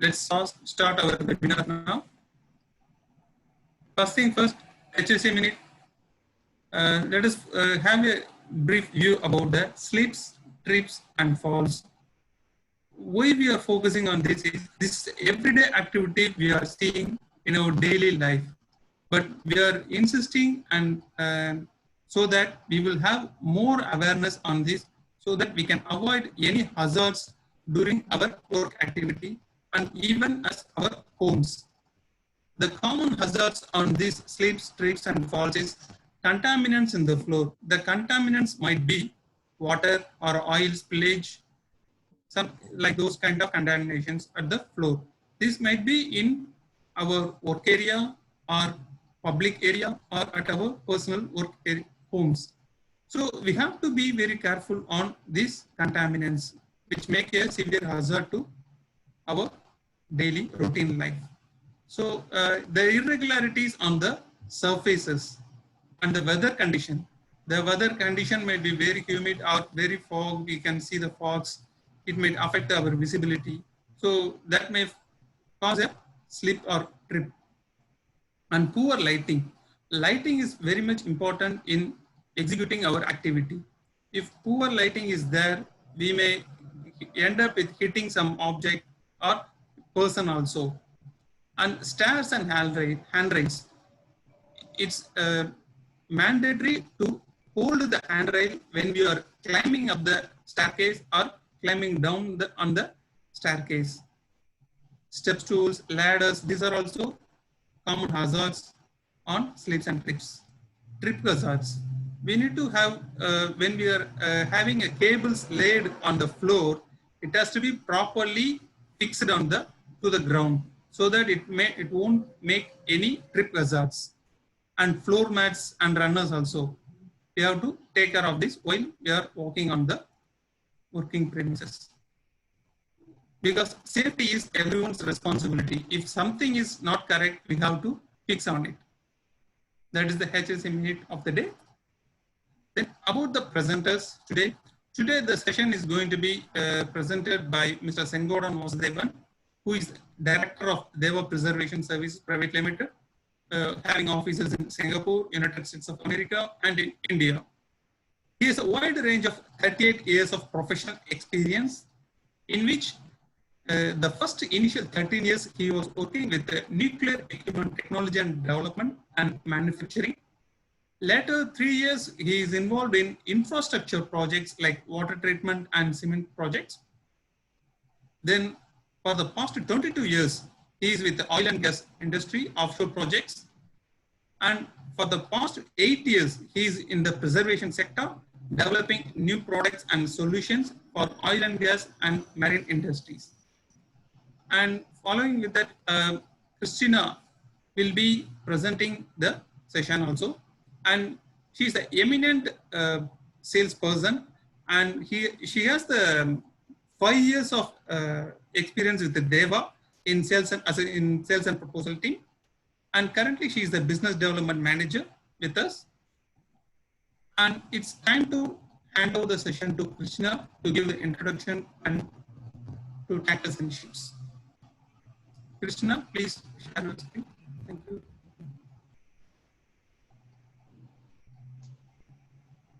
let's start our webinar now. First thing first, HSE minute. Let us have a brief view about the slips, trips, and falls. Why we are focusing on this is this everyday activity we are seeing in our daily life, but we are insisting and so that we will have more awareness on this, so that we can avoid any hazards during our work activity and even as our homes. The common hazards on these slips, trips, and falls is contaminants in the floor. The contaminants might be water or oil spillage, some like those kind of contaminations at the floor. This might be in our work area or public area or at our personal work area, homes. So we have to be very careful on these contaminants, which make a severe hazard to our daily routine life. So the irregularities on the surfaces and the weather condition. The weather condition may be very humid or very fog. We can see the fogs. It may affect our visibility. So that may cause a slip or trip. And poor lighting. Lighting is very much important in executing our activity. If poor lighting is there, we may end up with hitting some object or person also. And stairs and handrails. It's mandatory to hold the handrail when we are climbing up the staircase or climbing down on the staircase. Step stools, ladders, these are also common hazards on slips and trips. Trip hazards. We need to have, when we are having a cables laid on the floor, it has to be properly fixed on to the ground, so that it won't make any trip hazards. And floor mats and runners also. We have to take care of this while we are walking on the working premises. Because safety is everyone's responsibility. If something is not correct, we have to fix on it. That is the HSE minute of the day. Then about the presenters today. Today the session is going to be presented by Mr. Sengodan Vasudevan, who is Director of Deva Preservation Services Private Limited, having offices in Singapore, United States of America, and in India. He has a wide range of 38 years of professional experience, in which the first initial 13 years he was working with nuclear equipment technology and development and manufacturing. Later 3 years he is involved in infrastructure projects like water treatment and cement projects. Then for the past 22 years, he is with the oil and gas industry, offshore projects. And for the past 8 years, he is in the preservation sector, developing new products and solutions for oil and gas and marine industries. And following with that, Christina will be presenting the session also. And she is an eminent salesperson, and she has the 5 years of experience with the Deva in sales and proposal team. And currently she is the business development manager with us. And it's time to hand over the session to Krishna to give the introduction and to tackle some issues. Krishna, please share your screen. Thank you.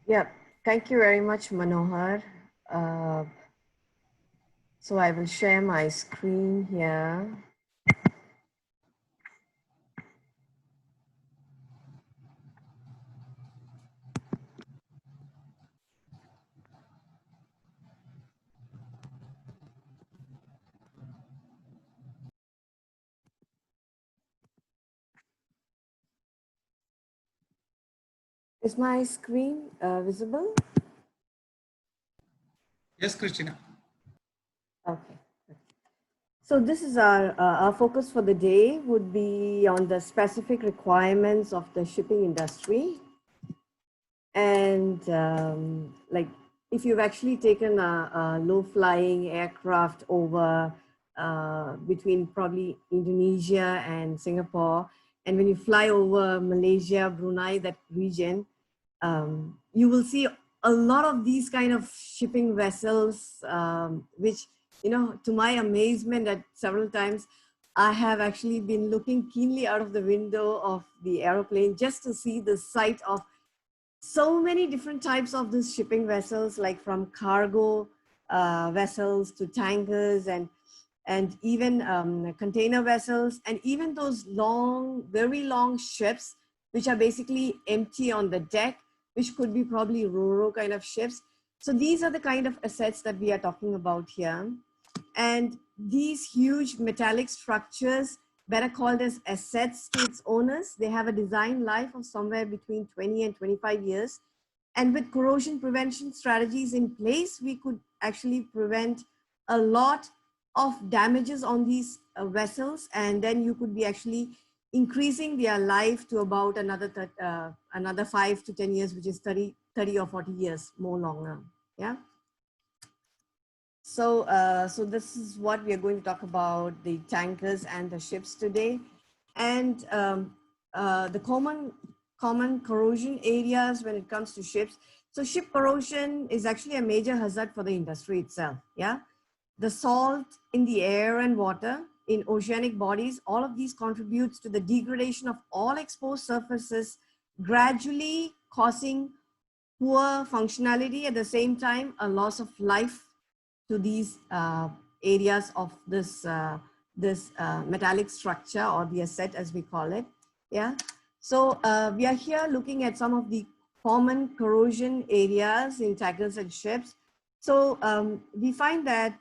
Yeah, thank you very much, Manohar. So I will share my screen here. Is my screen visible? Yes, Christina. Okay. So this is our focus for the day would be on the specific requirements of the shipping industry. And like if you've actually taken a low-flying aircraft over between probably Indonesia and Singapore, and when you fly over Malaysia, Brunei, that region, you will see a lot of these kind of shipping vessels, which to my amazement at several times, I have actually been looking keenly out of the window of the aeroplane just to see the sight of so many different types of these shipping vessels, like from cargo vessels to tankers and even container vessels, and even those long, very long ships, which are basically empty on the deck, which could be probably ro-ro kind of ships. So these are the kind of assets that we are talking about here. And these huge metallic structures, better called as assets to its owners, they have a design life of somewhere between 20 and 25 years. And with corrosion prevention strategies in place, we could actually prevent a lot of damages on these vessels. And then you could be actually increasing their life to about another 5 to 10 years, which is 30 or 40 years more longer. Yeah. So, so this is what we are going to talk about, the tankers and the ships today. And the common corrosion areas when it comes to ships. So ship corrosion is actually a major hazard for the industry itself. Yeah. The salt in the air and water in oceanic bodies, all of these contributes to the degradation of all exposed surfaces, gradually causing poor functionality, at the same time, a loss of life to these areas of this metallic structure, or the asset as we call it. Yeah. So we are here looking at some of the common corrosion areas in tankers and ships. So we find that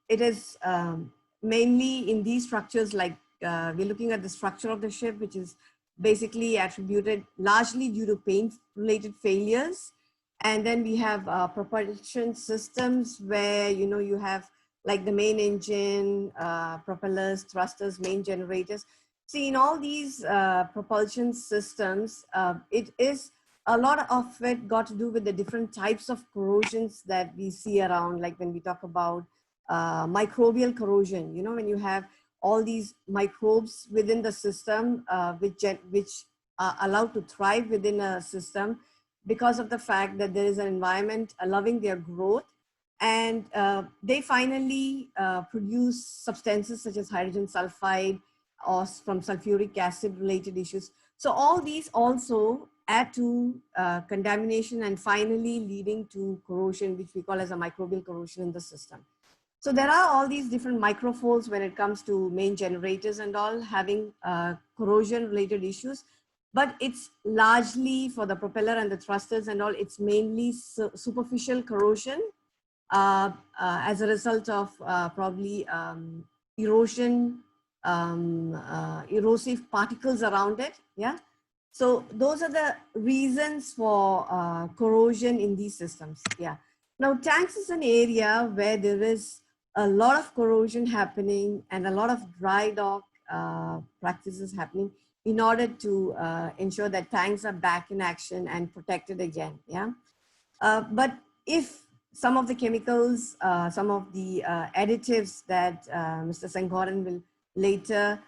it is mainly in these structures, like we're looking at the structure of the ship, which is basically attributed largely due to paint-related failures. And then we have propulsion systems where, you have like the main engine, propellers, thrusters, main generators. See, in all these propulsion systems, it is a lot of it got to do with the different types of corrosions that we see around, like when we talk about microbial corrosion, when you have all these microbes within the system, which are allowed to thrive within a system because of the fact that there is an environment allowing their growth, and they finally produce substances such as hydrogen sulfide or from sulfuric acid related issues. So all these also add to contamination and finally leading to corrosion, which we call as a microbial corrosion in the system. So there are all these different microfolds when it comes to main generators and all having corrosion related issues, but it's largely for the propeller and the thrusters and all, it's mainly superficial corrosion as a result of probably erosion, erosive particles around it. Yeah. So those are the reasons for corrosion in these systems. Yeah. Now tanks is an area where there is a lot of corrosion happening and a lot of dry dock practices happening in order to ensure that tanks are back in action and protected again. Yeah. But if some of the chemicals, some of the additives that Mr. Senghoran will later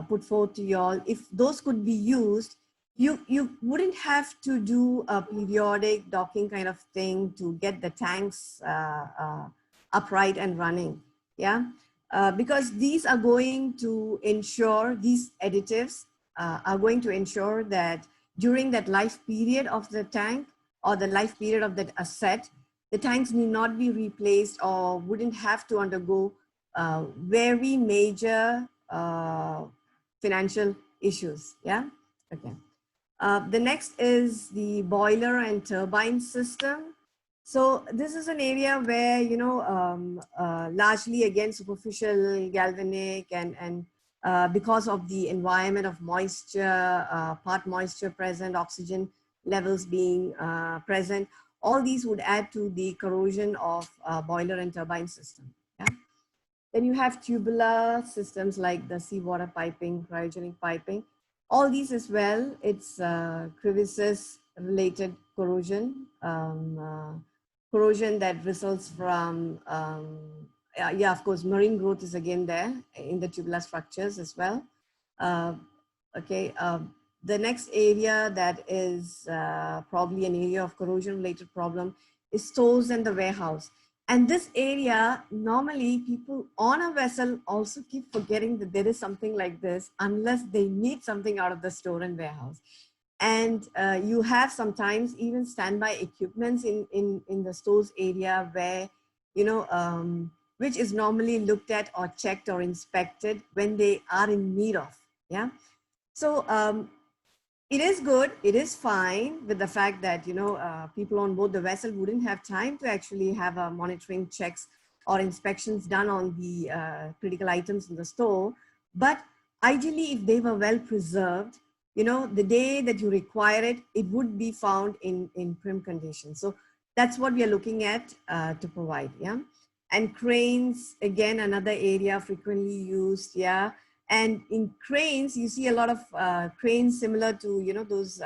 put forth to you all, if those could be used, you wouldn't have to do a periodic docking kind of thing to get the tanks upright and running. Yeah. Because these are going to ensure, these additives are going to ensure that during that life period of the tank or the life period of that asset, the tanks need not be replaced or wouldn't have to undergo very major financial issues. Yeah. Okay. The next is the boiler and turbine system. So this is an area where, largely again, superficial galvanic and because of the environment of moisture, part moisture present, oxygen levels being present, all these would add to the corrosion of boiler and turbine system. Yeah. Then you have tubular systems like the seawater piping, cryogenic piping. All these as well, it's crevices related corrosion, corrosion that results from, yeah, of course, marine growth is again there in the tubular structures as well. Okay, the next area that is probably an area of corrosion related problem is stores and the warehouse. And this area, normally people on a vessel also keep forgetting that there is something like this unless they need something out of the store and warehouse. And you have sometimes even standby equipments in the stores area where, which is normally looked at or checked or inspected when they are in need of, yeah. So it is good, it is fine with the fact that, people on board the vessel wouldn't have time to actually have a monitoring checks or inspections done on the critical items in the store. But ideally, if they were well preserved, the day that you require it, it would be found in prim condition. So that's what we are looking at to provide, yeah. And cranes, again, another area frequently used, yeah. And in cranes, you see a lot of cranes similar to, those,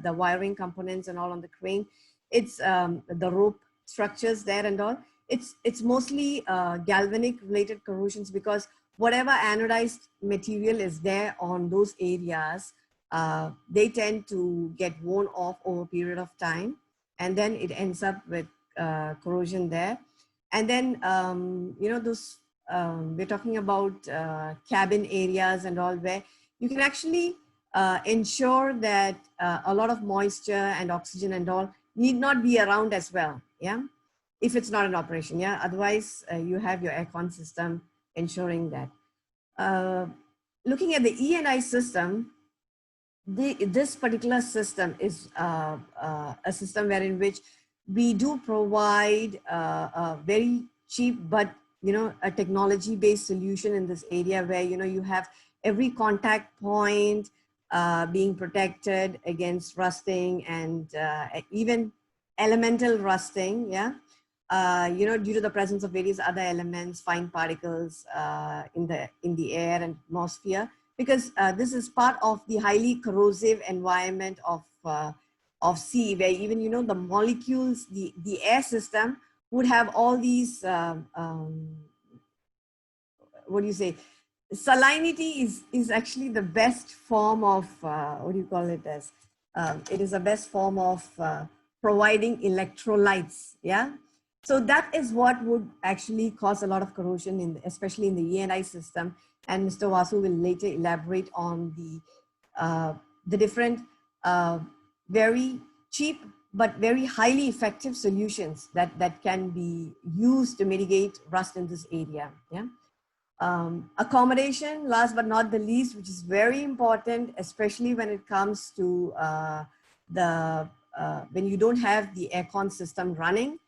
the wiring components and all on the crane. It's the rope structures there and all. It's mostly galvanic related corrosions, because whatever anodized material is there on those areas, they tend to get worn off over a period of time. And then it ends up with corrosion there. And then, those, we're talking about cabin areas and all, where you can actually ensure that a lot of moisture and oxygen and all need not be around as well, yeah, if it's not in operation, yeah. Otherwise, you have your aircon system ensuring that. Looking at the E&I system, this particular system is a system wherein which we do provide a very cheap but a technology based solution in this area, where you have every contact point being protected against rusting and even elemental rusting, yeah. Due to the presence of various other elements, fine particles in the air and atmosphere, because this is part of the highly corrosive environment of sea, where even the molecules, the air system would have all these what do you say, salinity is actually the best form of what do you call it as, it is the best form of providing electrolytes, yeah. So that is what would actually cause a lot of corrosion especially in the E&I system. And Mr. Vasu will later elaborate on the different very cheap but very highly effective solutions that can be used to mitigate rust in this area, yeah. Accommodation, last but not the least, which is very important, especially when it comes to when you don't have the aircon system running,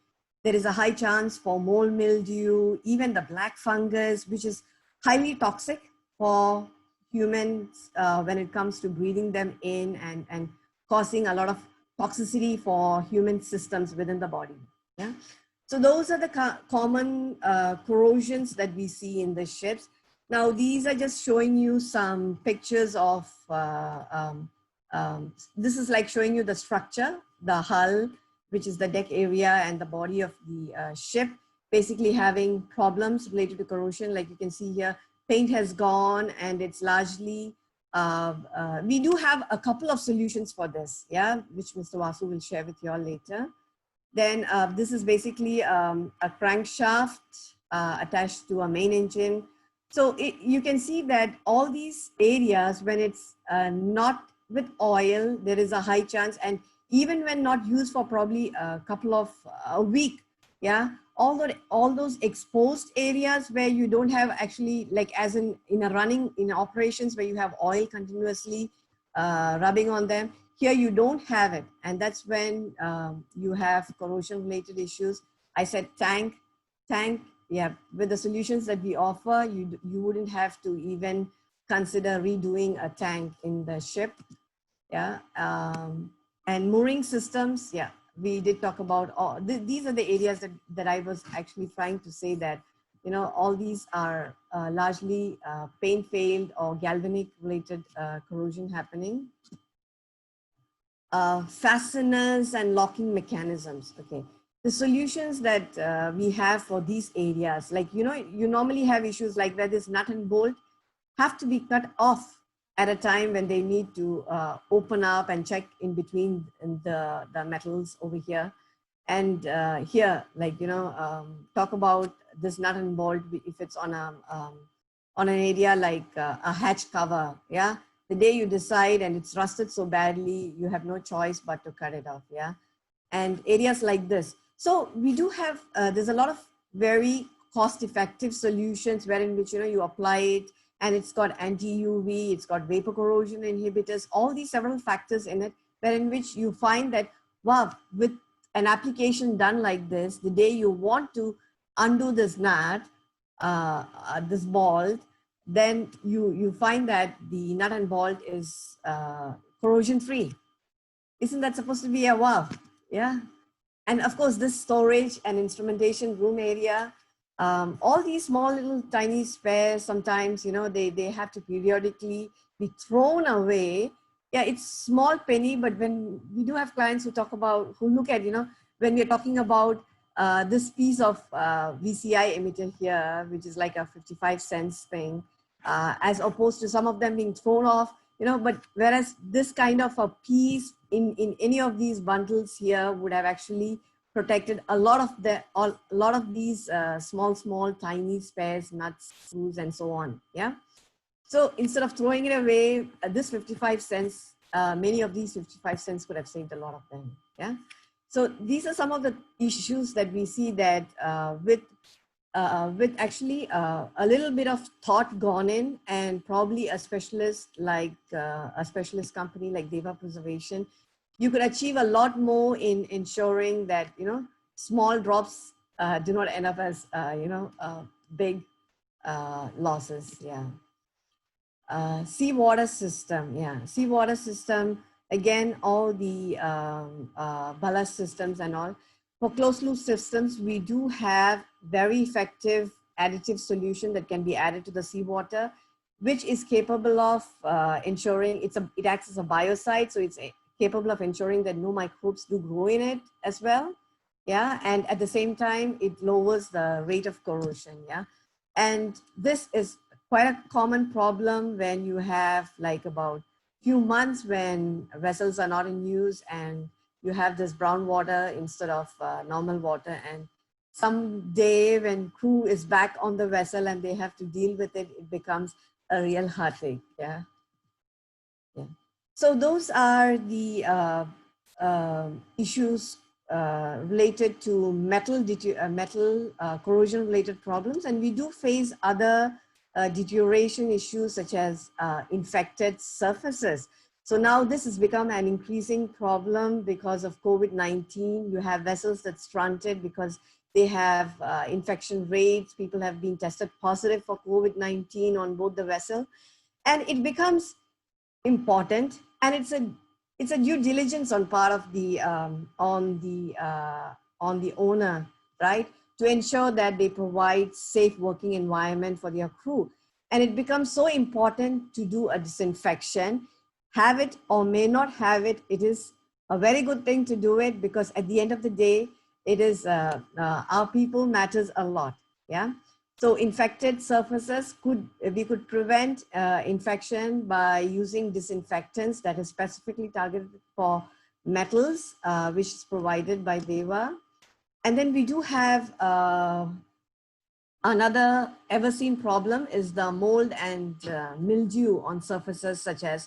there is a high chance for mold, mildew, even the black fungus, which is highly toxic for humans when it comes to breathing them in and causing a lot of toxicity for human systems within the body, yeah. So those are the common corrosions that we see in the ships. Now, these are just showing you some pictures of, this is like showing you the structure, the hull, which is the deck area and the body of the ship, basically having problems related to corrosion. Like you can see here, paint has gone and it's largely, we do have a couple of solutions for this, yeah, which Mr. Vasu will share with you all later. Then this is basically a crankshaft attached to a main engine. So you can see that all these areas, when it's not with oil, there is a high chance, and even when not used for probably a week, yeah, all those exposed areas where you don't have actually, like as in operations where you have oil continuously rubbing on them, here you don't have it, and that's when you have corrosion related issues. I said tank, yeah, with the solutions that we offer, you wouldn't have to even consider redoing a tank in the ship, yeah. And mooring systems, yeah, we did talk about all, these are the areas that I was actually trying to say that, all these are largely paint failed or galvanic related corrosion happening. Fasteners and locking mechanisms. Okay, the solutions that we have for these areas, like you normally have issues like where this nut and bolt have to be cut off at a time when they need to open up and check in between the metals over here. And here, like, talk about this nut and bolt if it's on an area like a hatch cover. Yeah. The day you decide and it's rusted so badly, you have no choice but to cut it off. Yeah. And areas like this. So we do have, there's a lot of very cost-effective solutions wherein which, you apply it and it's got anti-UV, it's got vapor corrosion inhibitors, all these several factors in it, wherein which you find that, wow, with an application done like this, the day you want to undo this nut, this bolt, then you find that the nut and bolt is corrosion free. Isn't that supposed to be a wow? Yeah. And of course, this storage and instrumentation room area, all these small little tiny spares, sometimes, they have to periodically be thrown away. Yeah, it's small penny, but when we do have clients who talk about, who look at, when we're talking about this piece of VCI emitter here, which is like a 55 cents thing, as opposed to some of them being thrown off, but whereas this kind of a piece in any of these bundles here would have actually protected a lot of these small tiny spares, nuts, screws, and so on. Yeah. So instead of throwing it away, this 55 cents, many of these 55 cents could have saved a lot of them. Yeah. So these are some of the issues that we see that with actually a little bit of thought gone in, and probably a specialist like a specialist company like Deva Preservation, you could achieve a lot more in ensuring that, small drops do not end up as, big losses. Yeah. Seawater system. Yeah. Seawater system. Again, all the ballast systems and all. For closed loop systems, we do have very effective additive solution that can be added to the seawater, which is capable of ensuring it acts as a biocide. So it's capable of ensuring that no microbes do grow in it as well. Yeah. And at the same time, it lowers the rate of corrosion. Yeah. And this is quite a common problem when you have like about few months when vessels are not in use and you have this brown water instead of normal water, and someday when crew is back on the vessel and they have to deal with it, it becomes a real heartache. Yeah. Yeah. So those are the issues related to metal corrosion related problems, and we do face other deterioration issues such as infected surfaces. So now this has become an increasing problem because of COVID-19. You have vessels that stunted because they have infection rates. People have been tested positive for COVID-19 on board the vessel, and it becomes important, and it's a due diligence on part of the on the owner, right, to ensure that they provide safe working environment for their crew. And it becomes so important to do a disinfection. Have it or may not have it, it is a very good thing to do it, because at the end of the day, it is our people matters a lot. Yeah. So infected surfaces, we could prevent infection by using disinfectants that is specifically targeted for metals, which is provided by Deva. And then we do have another ever seen problem is the mold and mildew on surfaces such as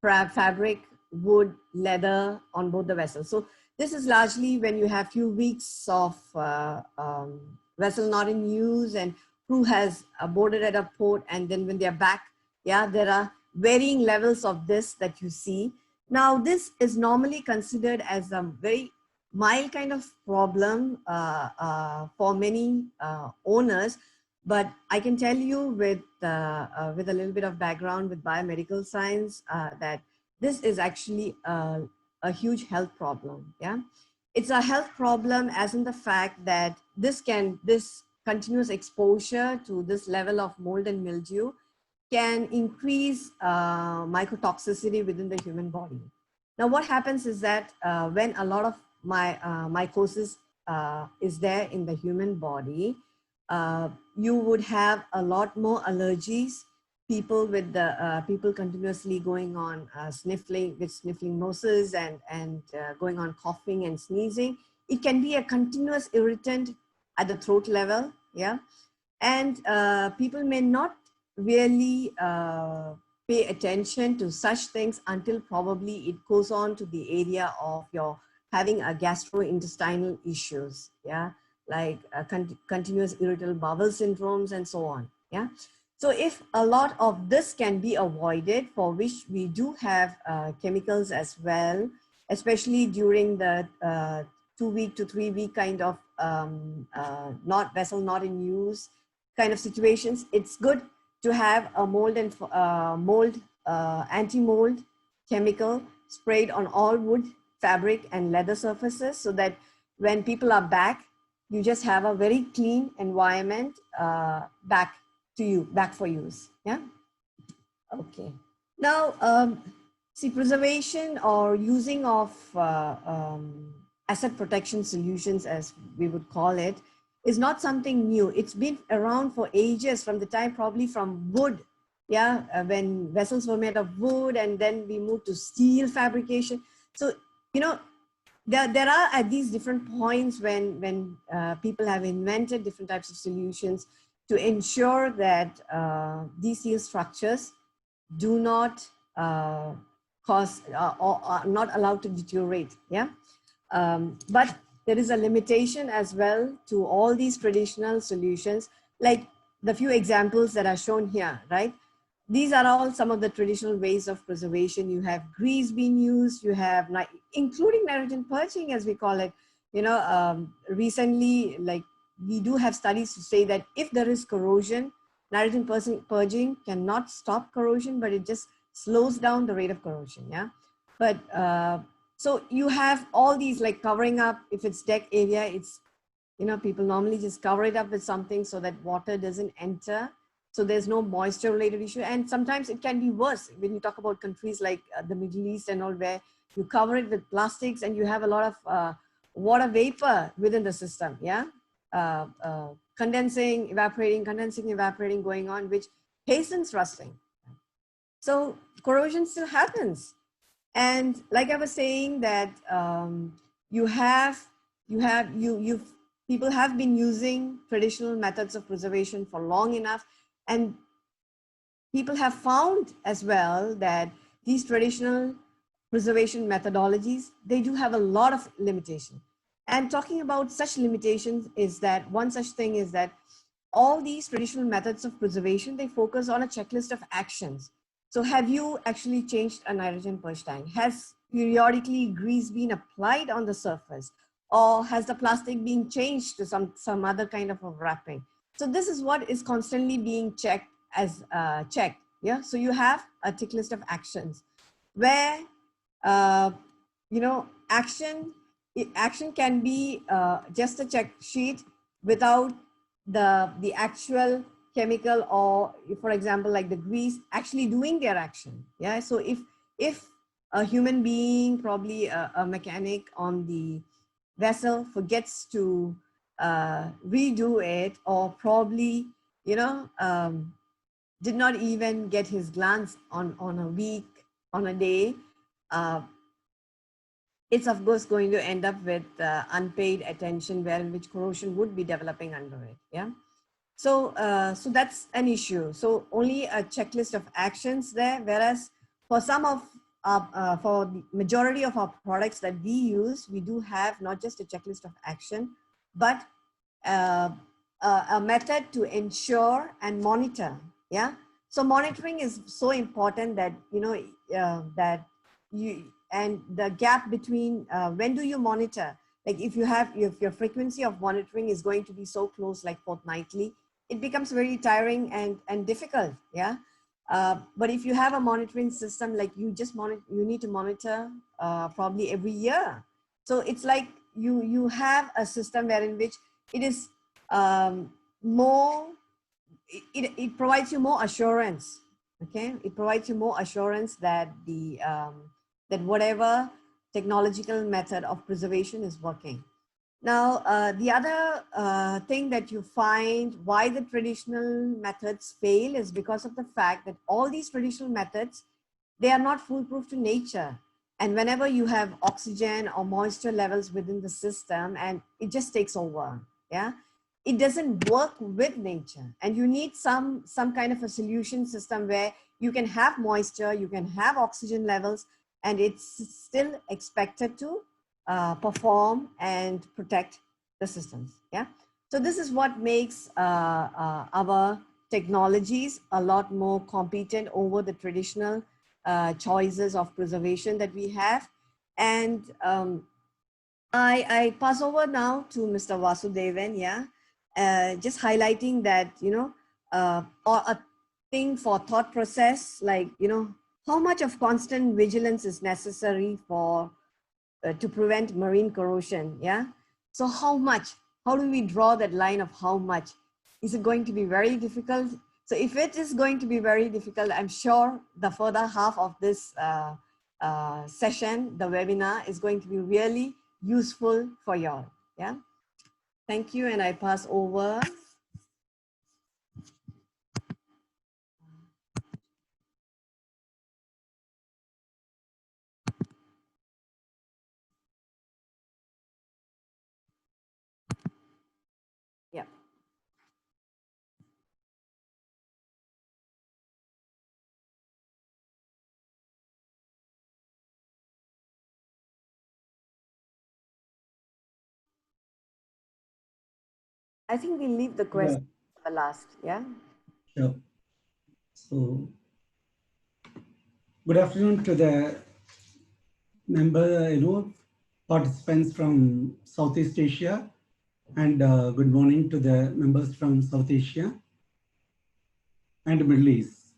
fabric, wood, leather on board the vessel. So this is largely when you have few weeks of vessel not in use and crew has boarded at a port, and then when they're back, yeah, there are varying levels of this that you see. Now, this is normally considered as a very mild kind of problem for many owners, but I can tell you with a little bit of background with biomedical science that this is actually a huge health problem. Yeah, it's a health problem as in the fact that this continuous exposure to this level of mold and mildew can increase mycotoxicity within the human body. Now, what happens is that when a lot of mycosis is there in the human body, you would have a lot more allergies. People with the people continuously going on sniffling noses and going on coughing and sneezing. it can be a continuous irritant at the throat level, yeah. And people may not really pay attention to such things until probably it goes on to the area of your having a gastrointestinal issues, yeah, like continuous irritable bowel syndromes and so on, yeah. So if a lot of this can be avoided, for which we do have chemicals as well, especially during the 2 week to 3 week kind of not vessel not in use kind of situations, it's good to have a mold and anti-mold chemical sprayed on all wood, fabric, and leather surfaces, so that when people are back, you just have a very clean environment back for use. Yeah. Okay. Now, see, preservation or using of asset protection solutions, as we would call it, is not something new. It's been around for ages, from the time probably from wood, yeah, when vessels were made of wood, and then we moved to steel fabrication. So, you know, there are at these different points when people have invented different types of solutions to ensure that these steel structures do not cause or are not allowed to deteriorate, yeah. But there is a limitation as well to all these traditional solutions, like the few examples that are shown here, right? These are all some of the traditional ways of preservation. You have grease being used, you have, including nitrogen purging, as we call it. You know, recently, like, we do have studies to say that if there is corrosion, nitrogen purging cannot stop corrosion, but it just slows down the rate of corrosion, yeah? But, so you have all these, like covering up, if it's deck area, it's, you know, people normally just cover it up with something so that water doesn't enter. So there's no moisture related issue. And sometimes it can be worse when you talk about countries like the Middle East and all, where you cover it with plastics and you have a lot of water vapor within the system, yeah? Condensing, evaporating going on, which hastens rusting. So corrosion still happens. And like I was saying that people have been using traditional methods of preservation for long enough, and people have found as well that these traditional preservation methodologies, they do have a lot of limitation. And talking about such limitations is that one such thing is that all these traditional methods of preservation, they focus on a checklist of actions. So have you actually changed a nitrogen purge tank? Has periodically grease been applied on the surface? Or has the plastic been changed to some other kind of a wrapping? So this is what is constantly being checked as checked. Yeah. So you have a tick list of actions where, you know, action can be just a check sheet without the actual chemical, or for example, like the grease actually doing their action. Yeah. So if a human being, probably a mechanic on the vessel, forgets to redo it, or probably, you know, did not even get his glance on a week, on a day, it's of course going to end up with unpaid attention, where in which corrosion would be developing under it. Yeah. So, so that's an issue. So only a checklist of actions there, whereas for some of for the majority of our products that we use, we do have not just a checklist of action, but a method to ensure and monitor. Yeah. So monitoring is so important that, you know, that you, and the gap between when do you monitor, like if your frequency of monitoring is going to be so close, like fortnightly, it becomes very tiring and difficult. Yeah. But if you have a monitoring system, like you need to monitor probably every year. So it's like you have a system wherein which it is more, it provides you more assurance. Okay. It provides you more assurance that that whatever technological method of preservation is working. Now, the other thing that you find why the traditional methods fail is because of the fact that all these traditional methods, they are not foolproof to nature. And whenever you have oxygen or moisture levels within the system, and it just takes over, yeah, it doesn't work with nature. And you need some kind of a solution system where you can have moisture, you can have oxygen levels, and it's still expected to perform and protect the systems. Yeah. So this is what makes our technologies a lot more competent over the traditional choices of preservation that we have. And I pass over now to Mr. Vasudevan, yeah, just highlighting that, or a thing for thought process, like, how much of constant vigilance is necessary for to prevent marine corrosion, yeah? So how much? How do we draw that line of how much? Is it going to be very difficult? So if it is going to be very difficult, I'm sure the further half of this session, the webinar, is going to be really useful for y'all, yeah? Thank you, and I pass over. Yeah. I think we'll leave the question for the last, yeah? Sure. So, good afternoon to the participants from Southeast Asia, and good morning to the members from South Asia and Middle East.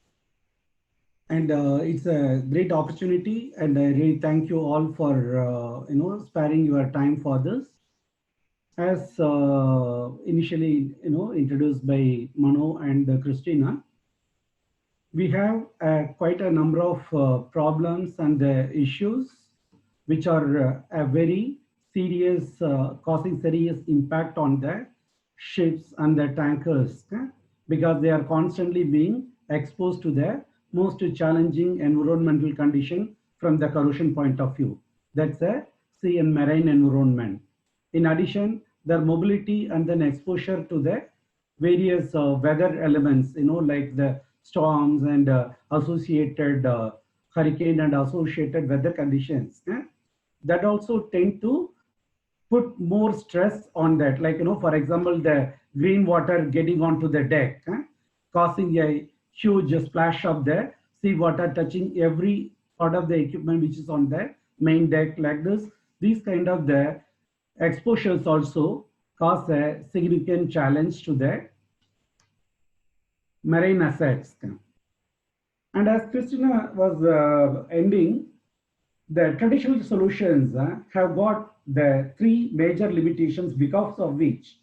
And it's a great opportunity, and I really thank you all for sparing your time for this. As initially introduced by Mano and Christina, we have quite a number of problems and issues which are a very serious, causing serious impact on the ships and the tankers, because they are constantly being exposed to the most challenging environmental condition from the corrosion point of view. That's a sea and marine environment. In addition, their mobility and then exposure to the various weather elements, like the storms and associated hurricane and associated weather conditions, that also tend to put more stress on that. Like, for example, the green water getting onto the deck, causing a huge splash of the sea water touching every part of the equipment which is on the main deck like this. These kind of the exposures also cause a significant challenge to the marine assets. And as Christina was ending, the traditional solutions have got the three major limitations, because of which,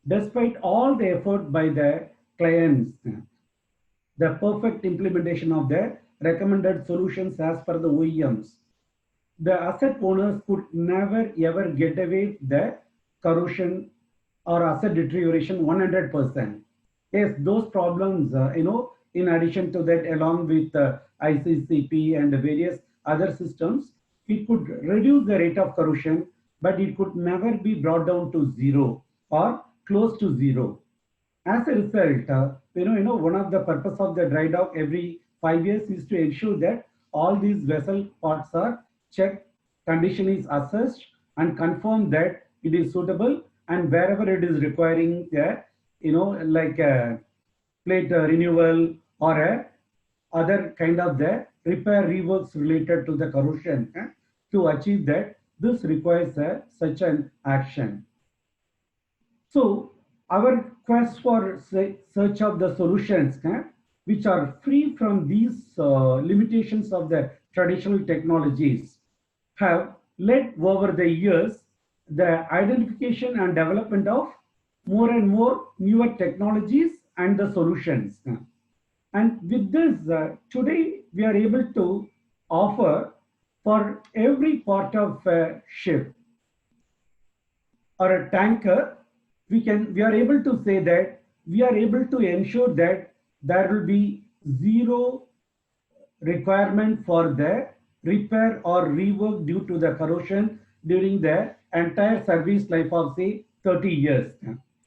despite all the effort by the clients, the perfect implementation of the recommended solutions as per the OEMs, the asset owners could never ever get away with the corrosion or asset deterioration 100%. Yes, those problems, in addition to that, along with ICCP and various other systems, it could reduce the rate of corrosion, but it could never be brought down to zero or close to zero. As a result, one of the purpose of the dry dock every 5 years is to ensure that all these vessel parts are checked, condition is assessed, and confirm that it is suitable, and wherever it is requiring like a plate renewal or a other kind of the repair reworks related to the corrosion, to achieve that, this requires such an action. So our quest for search of the solutions which are free from these limitations of the traditional technologies have led over the years the identification and development of more and more newer technologies and the solutions. And with this, today we are able to offer for every part of a ship or a tanker, we are able to say that we are able to ensure that there will be zero requirement for the repair or rework due to the corrosion during the entire service life of say 30 years.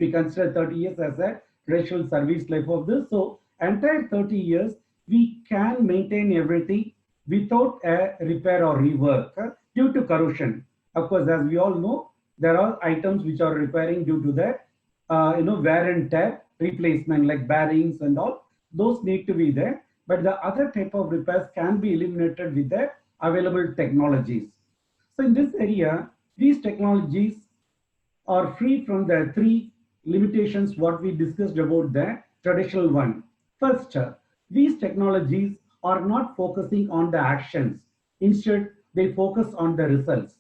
We consider 30 years as a traditional service life of this. So entire 30 years, we can maintain everything without a repair or rework due to corrosion. Of course, as we all know, there are items which are repairing due to the wear and tear replacement like bearings and all. Those need to be there. But the other type of repairs can be eliminated with the available technologies. So in this area, these technologies are free from the three limitations what we discussed about the traditional one. First, these technologies are not focusing on the actions. Instead, they focus on the results.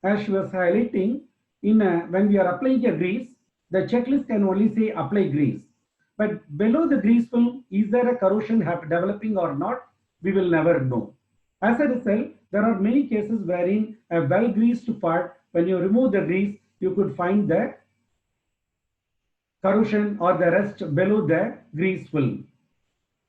As she was highlighting, when we are applying a grease, the checklist can only say apply grease. But below the grease film, is there a corrosion developing or not? We will never know. As a result, there are many cases wherein a well-greased part, when you remove the grease, you could find the corrosion or the rust below the grease film.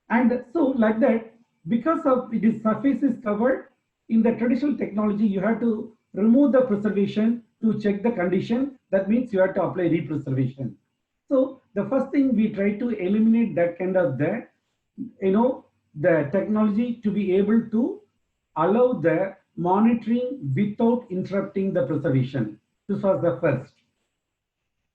And so like that, because of this surface is covered, in the traditional technology, you have to remove the preservation to check the condition. That means you have to apply re-preservation. So the first thing we try to eliminate that kind of the technology to be able to allow the monitoring without interrupting the preservation. This was the first.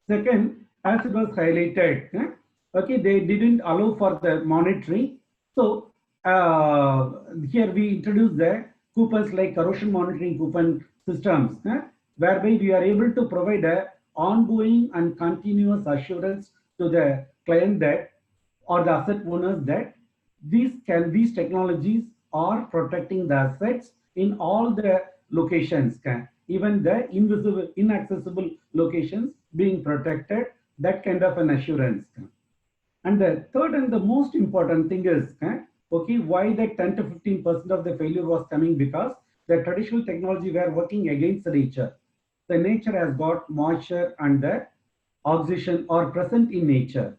Second, as it was highlighted, okay, they didn't allow for the monitoring. So here we introduced the coupons like corrosion monitoring coupon systems, whereby we are able to provide a ongoing and continuous assurance to the client that or the asset owners that these technologies are protecting the assets in all the locations, even the invisible, inaccessible locations being protected, that kind of an assurance. And the third and the most important thing is, okay, why that 10 to 15% of the failure was coming? Because the traditional technology were working against the nature. The nature has got moisture and the oxidation are present in nature.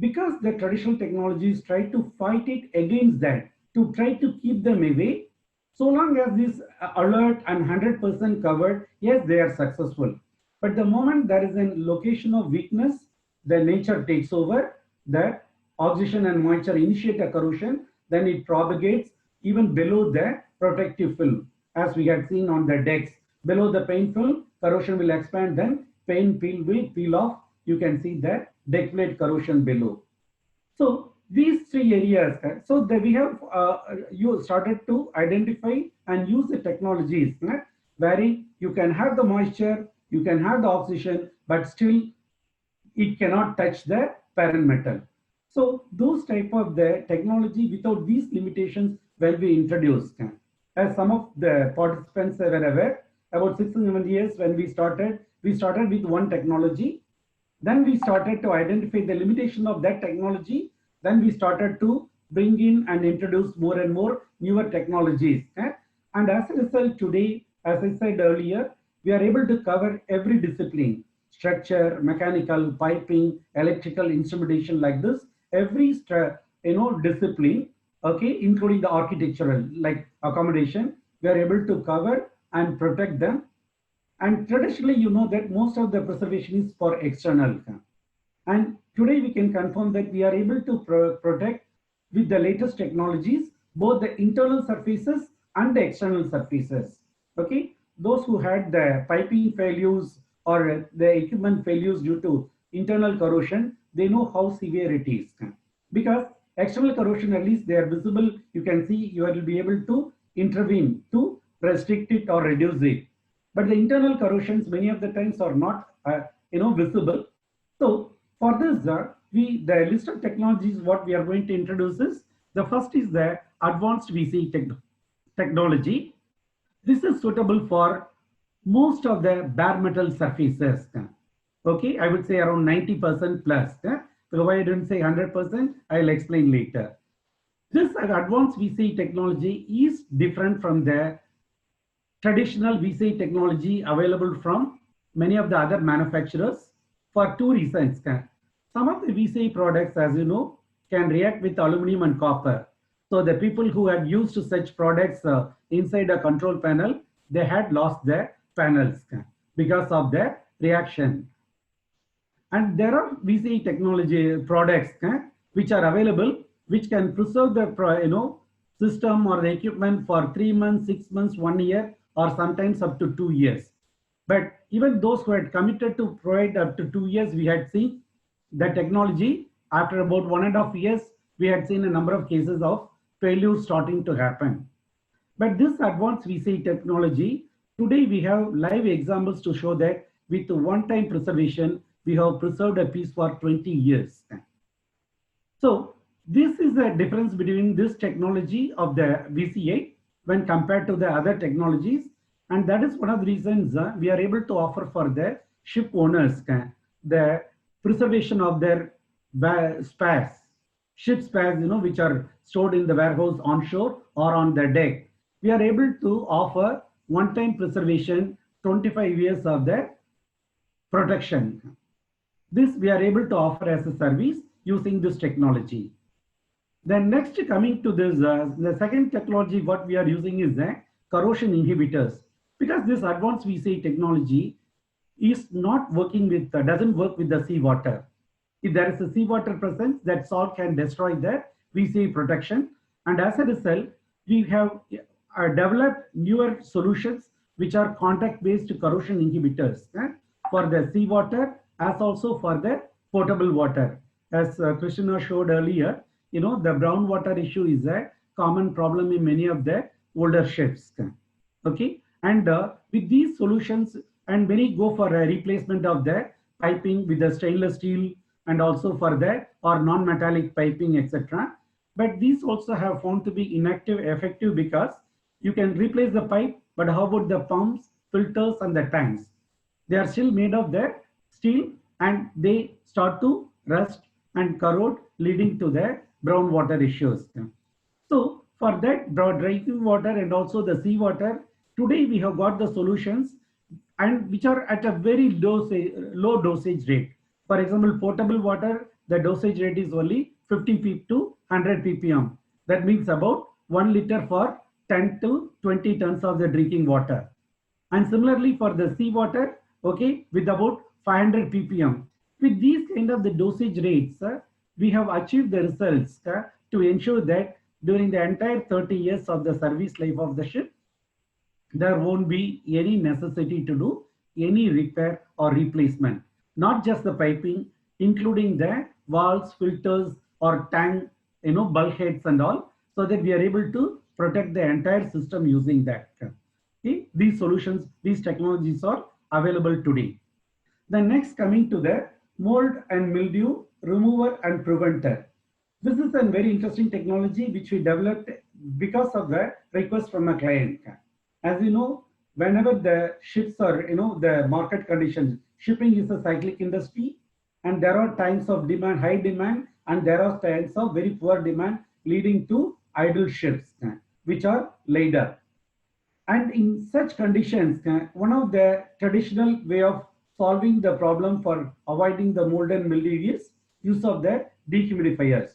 Because the traditional technologies try to fight it against that, to try to keep them away, so long as this alert and 100% covered, yes, they are successful. But the moment there is a location of weakness, the nature takes over, the oxidation and moisture initiate a corrosion, then it propagates even below the protective film. As we had seen on the decks, below the paint film, corrosion will expand, then paint will peel off. You can see the deck plate corrosion below. So these three areas, so that we have you started to identify and use the technologies wherein you can have the moisture, you can have the oxidation, but still it cannot touch the parent metal. So those type of the technology without these limitations will be introduced. As some of the participants were aware, about 6 or 7 years when we started with one technology. Then we started to identify the limitation of that technology. Then we started to bring in and introduce more and more newer technologies. And as a result, today, as I said earlier, we are able to cover every discipline: structure, mechanical, piping, electrical, instrumentation, like this. Every discipline, okay, including the architectural, like accommodation, we are able to cover and protect them. And traditionally, you know that most of the preservation is for external. And today we can confirm that we are able to protect with the latest technologies, both the internal surfaces and the external surfaces. Okay, those who had the piping failures or the equipment failures due to internal corrosion, they know how severe it is. Because external corrosion, at least they are visible, you can see, you will be able to intervene to restrict it or reduce it. But the internal corrosions many of the times are not visible. So for this, the list of technologies what we are going to introduce is, the first is the advanced VCE technology. This is suitable for most of the bare metal surfaces. Okay, I would say around 90% plus. So why I didn't say 100%, I'll explain later. This advanced VCE technology is different from the traditional VCE technology available from many of the other manufacturers for two reasons. Some of the VCE products, as you know, can react with aluminum and copper. So the people who had used such products inside a control panel, they had lost their panels because of their reaction. And there are VCE technology products which are available, which can preserve the system or the equipment for 3 months, 6 months, 1 year, or sometimes up to 2 years. But even those who had committed to provide up to 2 years, we had seen the technology after about 1.5 years, we had seen a number of cases of failure starting to happen. But this advanced VCE technology, today we have live examples to show that with one-time preservation, we have preserved a piece for 20 years. So this is the difference between this technology of the VCA when compared to the other technologies. And that is one of the reasons we are able to offer for the ship owners the preservation of their spares, ship spares, which are stored in the warehouse onshore or on the deck. We are able to offer one-time preservation, 25 years of the protection. This we are able to offer as a service using this technology. Then next, coming to this, the second technology what we are using is the corrosion inhibitors. Because this advanced VCA technology is not working with, doesn't work with the seawater. If there is a seawater presence, that salt can destroy the VCA protection. And as a result, we have developed newer solutions which are contact-based corrosion inhibitors for the seawater as also for the potable water. As Krishna showed earlier, the brown water issue is a common problem in many of the older ships. Okay, and with these solutions, and many go for a replacement of the piping with the stainless steel and also for the or non-metallic piping, etc. But these also have found to be effective because you can replace the pipe, but how about the pumps, filters, and the tanks? They are still made of the steel and they start to rust and corrode, leading to the brown water issues. So for that drinking water and also the seawater, today we have got the solutions and which are at a very low dosage rate. For example, potable water, the dosage rate is only 50 to 100 ppm. That means about 1 liter for 10 to 20 tons of the drinking water. And similarly for the seawater, okay, with about 500 ppm. With these kind of the dosage rates, we have achieved the results to ensure that during the entire 30 years of the service life of the ship, there won't be any necessity to do any repair or replacement. Not just the piping, including the valves, filters, or tank, bulkheads and all, so that we are able to protect the entire system using that. Okay? These solutions, these technologies are available today. The next, coming to the mold and mildew remover and preventer. This is a very interesting technology which we developed because of the request from a client. As you know, whenever the ships are, the market conditions, shipping is a cyclic industry, and there are times of demand, high demand, and there are times of very poor demand, leading to idle ships, which are laid up. And in such conditions, one of the traditional way of solving the problem for avoiding the mold and mildew is use of the dehumidifiers.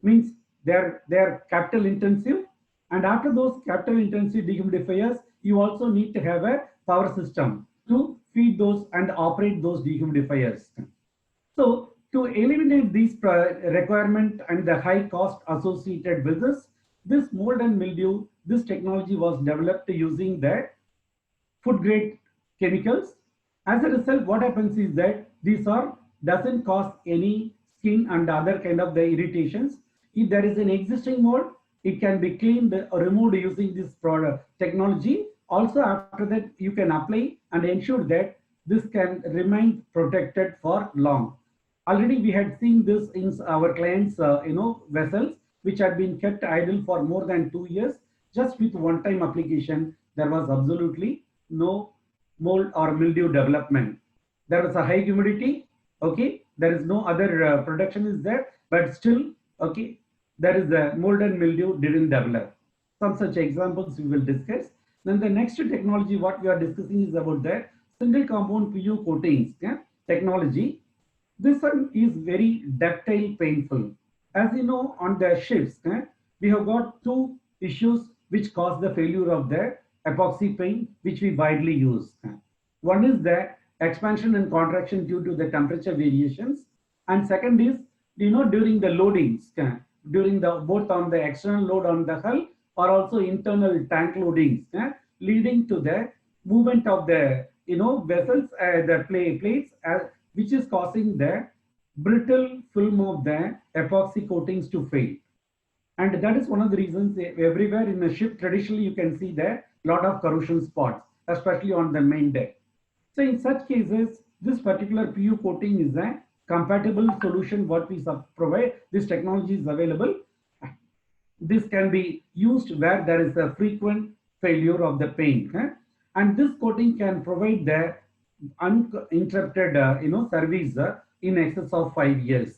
Means they're capital intensive, and after those capital intensive dehumidifiers, you also need to have a power system to feed those and operate those dehumidifiers. So to eliminate these requirement and the high cost associated with this mold and mildew, this technology was developed using the food grade chemicals. As a result, what happens is that these doesn't cause any skin and other kind of the irritations. If there is an existing mold, it can be cleaned or removed using this product technology. Also, after that, you can apply and ensure that this can remain protected for long. Already we had seen this in our clients, vessels, which had been kept idle for more than 2 years. Just with one-time application, there was absolutely no mold or mildew development. There was a high humidity, okay, there is no other production is there, but still, okay, there is a mold and mildew didn't develop. Some such examples we will discuss. Then the next technology what we are discussing is about the single compound PU coatings technology. This one is very ductile, painful. As you know, on the ships, we have got two issues which cause the failure of the epoxy paint, which we widely use. One is the expansion and contraction due to the temperature variations, and second is, during the loadings, during the both on the external load on the hull or also internal tank loadings, leading to the movement of the vessels, the plates, which is causing the brittle film of the epoxy coatings to fail. And that is one of the reasons everywhere in a ship, traditionally, you can see there lot of corrosion spots, especially on the main deck. So in such cases, this particular PU coating is a compatible solution what we provide. This technology is available. This can be used where there is a frequent failure of the paint. And this coating can provide the uninterrupted service in excess of 5 years.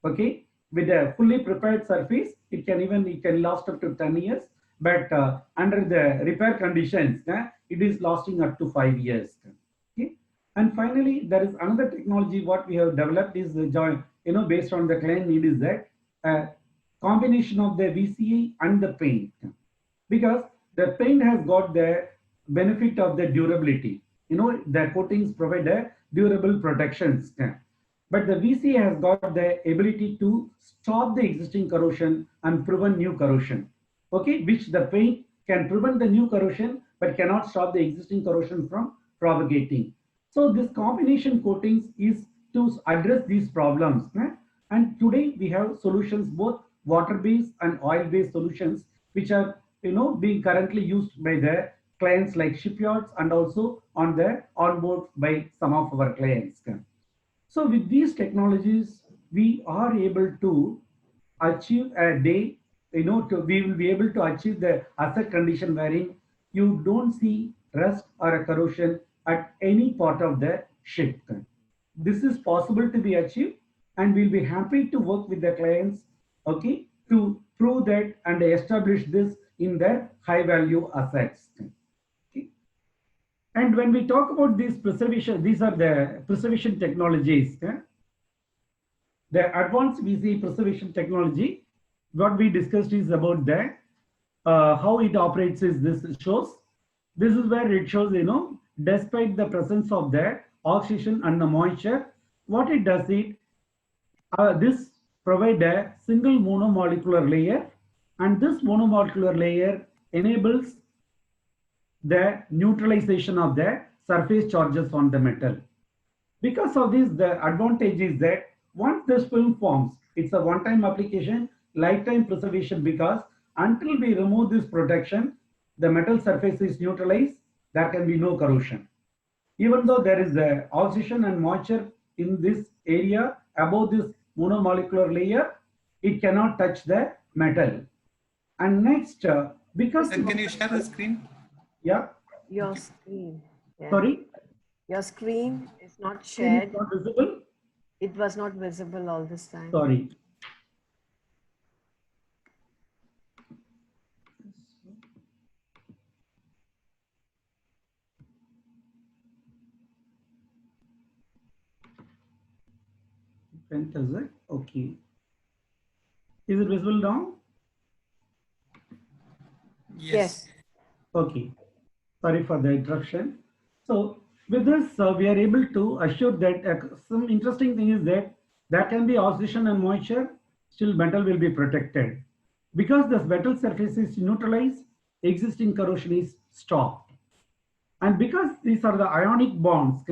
Okay, with a fully prepared surface, it can last up to 10 years, but under the repair conditions, it is lasting up to 5 years. Okay, and finally, there is another technology what we have developed is the joint, based on the client need, is that combination of the VCA and the paint, because the paint has got the benefit of the durability. The coatings provide a durable protections, but the VCA has got the ability to stop the existing corrosion and prevent new corrosion. Okay, which the paint can prevent the new corrosion but cannot stop the existing corrosion from propagating. So this combination coatings is to address these problems. And today we have solutions, both water-based and oil-based solutions, which are being currently used by the clients like shipyards and also on board by some of our clients. So with these technologies, we are able to achieve a day, we will be able to achieve the asset condition wherein you don't see rust or a corrosion at any part of the ship. This is possible to be achieved, and we'll be happy to work with the clients, okay, to prove that and establish this in their high value assets. Okay. And when we talk about these preservation, these are the preservation technologies. The advanced VCA preservation technology, what we discussed is about the how it operates is this shows. This is where it shows, despite the presence of the oxygen and the moisture, what it does is this provide a single monomolecular layer, and this monomolecular layer enables the neutralization of the surface charges on the metal. Because of this, the advantage is that once this film forms, it's a one-time application, lifetime preservation, because until we remove this protection, the metal surface is neutralized, there can be no corrosion. Even though there is oxygen and moisture in this area above this monomolecular layer, it cannot touch the metal. And next, because... And can you share the screen? Yeah. Your screen. Yeah. Sorry? Your screen is not It shared. is not visible? It was not visible all this time. Sorry. Is it? Okay. Is it visible now? Yes. Okay. Sorry for the interruption. So with this, we are able to assure that some interesting thing is that there can be oxygen and moisture, still metal will be protected. Because this metal surface is neutralized, existing corrosion is stopped. And because these are the ionic bonds,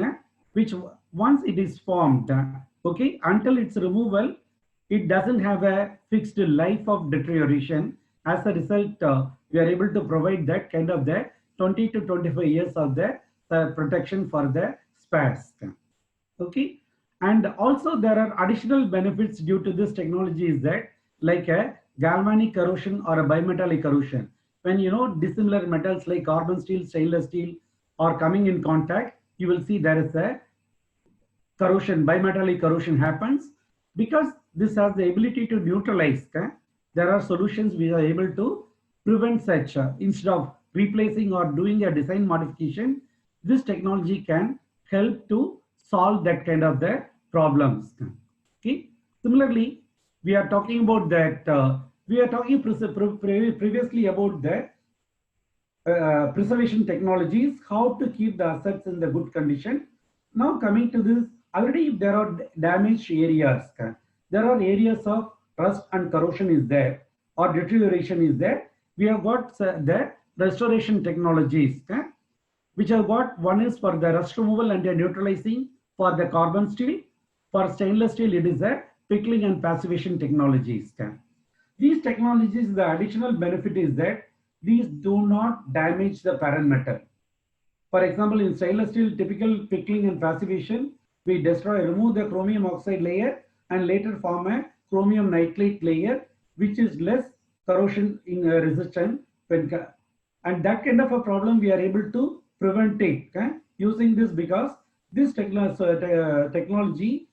which once it is formed, okay, until its removal, it doesn't have a fixed life of deterioration. As a result, we are able to provide that kind of the 20 to 25 years of the protection for the spares. Okay, and also there are additional benefits due to this technology is that, like a galvanic corrosion or a bimetallic corrosion. When dissimilar metals like carbon steel, stainless steel are coming in contact, you will see there is a corrosion, bimetallic corrosion happens. Because this has the ability to neutralize, there are solutions we are able to prevent such. Instead of replacing or doing a design modification, this technology can help to solve that kind of the problems. Okay. Similarly, we are talking about that we are talking previously about the preservation technologies, how to keep the assets in the good condition. Now coming to this, already there are damaged areas. There are areas of rust and corrosion is there, or deterioration is there. We have got the restoration technologies, which have got, one is for the rust removal and neutralizing for the carbon steel. For stainless steel, it is a pickling and passivation technologies. These technologies, the additional benefit is that these do not damage the parent metal. For example, in stainless steel, typical pickling and passivation, we remove the chromium oxide layer and later form a chromium nitrate layer, which is less corrosion resistant. And that kind of a problem we are able to prevent it using this, because this technology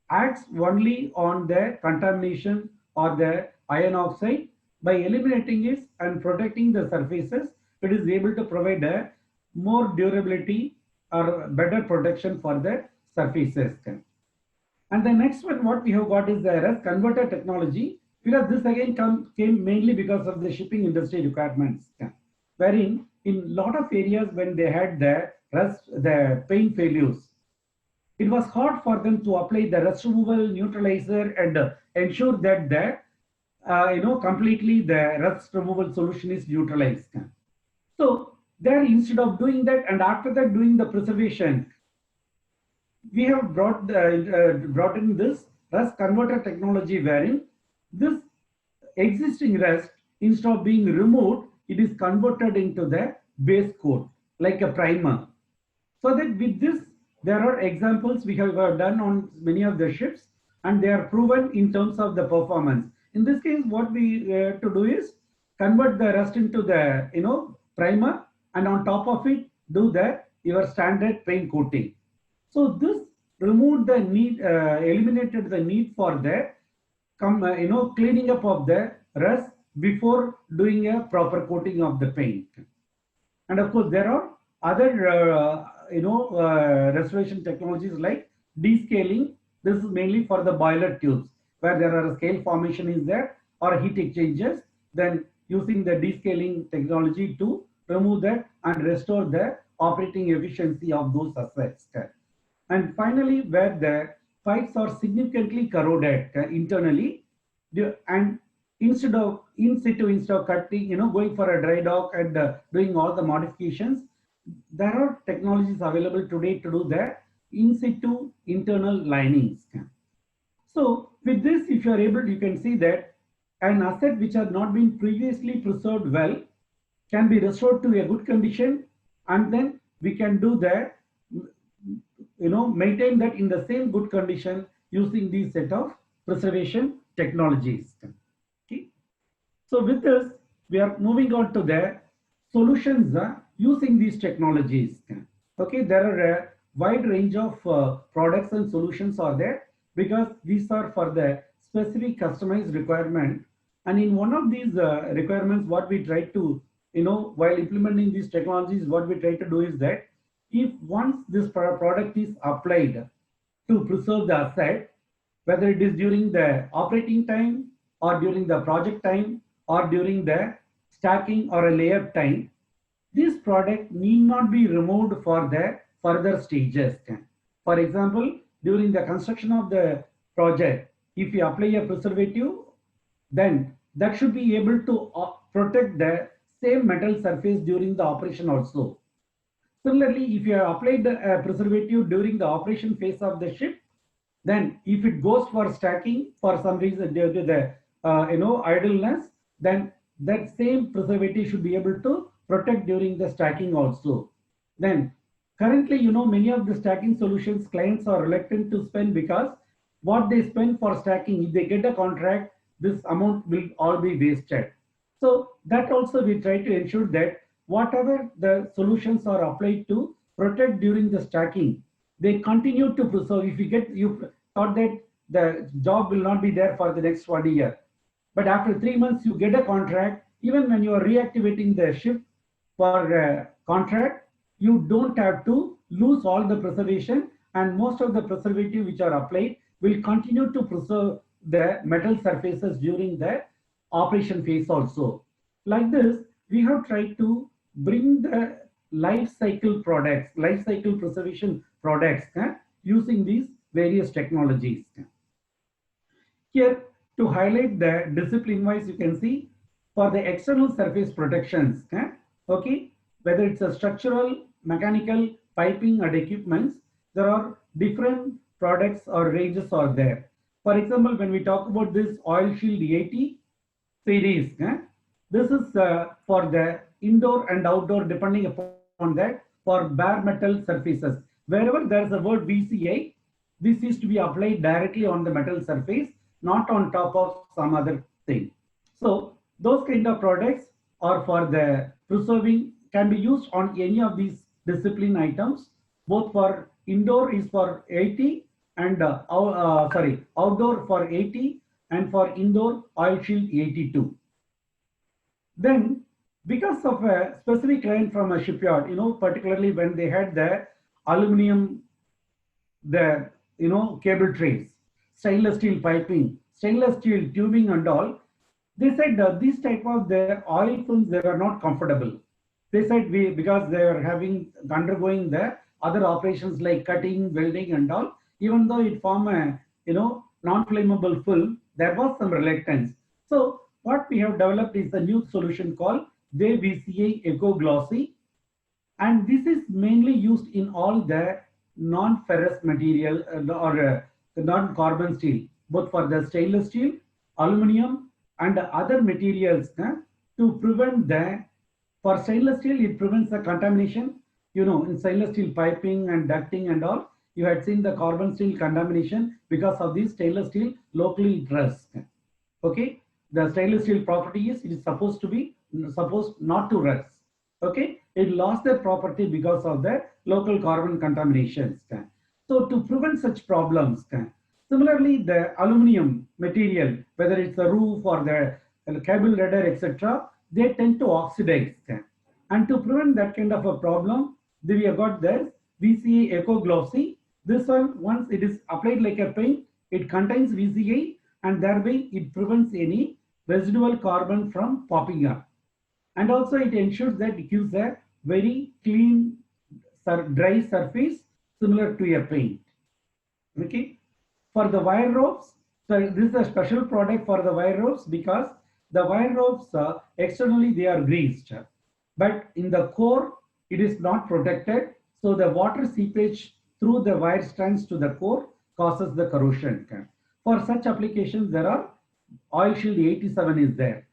acts only on the contamination or the iron oxide. By eliminating it and protecting the surfaces, it is able to provide a more durability or better protection for the surfaces. And the next one, what we have got is the rust converter technology, because this again came mainly because of the shipping industry requirements, wherein in lot of areas when they had the rust, the paint failures, it was hard for them to apply the rust removal neutralizer and ensure that the completely the rust removal solution is neutralized. So there, instead of doing that and after that doing the preservation, we have brought in this rust converter technology, wherein this existing rust, instead of being removed, it is converted into the base coat like a primer. So that with this, there are examples we have done on many of the ships, and they are proven in terms of the performance. In this case, what we to do is convert the rust into the primer, and on top of it do your standard paint coating. So this removed the need, eliminated the need for the cleaning up of the rust before doing a proper coating of the paint. And of course, there are other restoration technologies like descaling. This is mainly for the boiler tubes, where there are a scale formation is there or heat exchangers, then using the descaling technology to remove that and restore the operating efficiency of those assets. And finally, where the pipes are significantly corroded internally, and instead of cutting, going for a dry dock and doing all the modifications, there are technologies available today to do the in situ internal linings. So with this, if you are able, you can see that an asset which has not been previously preserved well can be restored to a good condition, and then we can do the, maintain that in the same good condition using these set of preservation technologies. Okay. So with this, we are moving on to the solutions using these technologies. Okay, there are a wide range of products and solutions are there, because these are for the specific customized requirement. And in one of these requirements, what we try to, while implementing these technologies, what we try to do is that if once this product is applied to preserve the asset, whether it is during the operating time or during the project time or during the stacking or a layup time, this product need not be removed for the further stages. For example, during the construction of the project, if you apply a preservative, then that should be able to protect the same metal surface during the operation also. Similarly, if you have applied a preservative during the operation phase of the ship, then if it goes for stacking for some reason due to the idleness, then that same preservative should be able to protect during the stacking also. Then currently, many of the stacking solutions clients are reluctant to spend, because what they spend for stacking, if they get a contract, this amount will all be wasted. So that also we try to ensure that whatever the solutions are applied to protect during the stacking, they continue to preserve. If you thought that the job will not be there for the next 1 year, but after 3 months you get a contract, even when you are reactivating the ship for a contract, you don't have to lose all the preservation, and most of the preservative which are applied will continue to preserve the metal surfaces during the operation phase also. Like this, we have tried to bring the life cycle products, life cycle preservation products using these various technologies. Here, to highlight the discipline wise, you can see for the external surface protections, okay, whether it's a structural, mechanical, piping or equipments, there are different products or ranges are there. For example, when we talk about this Oil Shield 80 series, this is for the indoor and outdoor depending upon that for bare metal surfaces. Wherever there is a word VCA, this is to be applied directly on the metal surface, not on top of some other thing. So those kind of products are for the preserving, can be used on any of these discipline items, both for indoor is for 80 and outdoor for 80 and for indoor Oil Shield 82. Then because of a specific line from a shipyard, particularly when they had the aluminum, the cable trays, stainless steel piping, stainless steel tubing and all, they said these type of the oil films, they were not comfortable. They said because they were undergoing the other operations like cutting, welding and all, even though it form a non-flammable film, there was some reluctance. So what we have developed is a new solution called WaveVCA Eco Glossy, and this is mainly used in all the non-ferrous material or non-carbon steel, both for the stainless steel, aluminum and other materials to prevent for stainless steel, it prevents the contamination. In stainless steel piping and ducting and all, you had seen the carbon steel contamination because of this stainless steel locally it rusts. Okay, the stainless steel property is it is supposed not to rust. Okay, it lost their property because of the local carbon contaminations. So to prevent such problems, similarly the aluminum material, whether it's the roof or the cable ladder, etc., they tend to oxidize. And to prevent that kind of a problem, we have got this VCA Eco Glossy. This one, once it is applied like a paint, it contains VCA and thereby it prevents any residual carbon from popping up. And also it ensures that it gives a very clean dry surface similar to a paint. Okay. For the wire ropes, so this is a special product for the wire ropes because the wire ropes externally they are greased, but in the core it is not protected. So the water seepage through the wire strands to the core causes the corrosion. For such applications, there are Oil Shield 87 is there.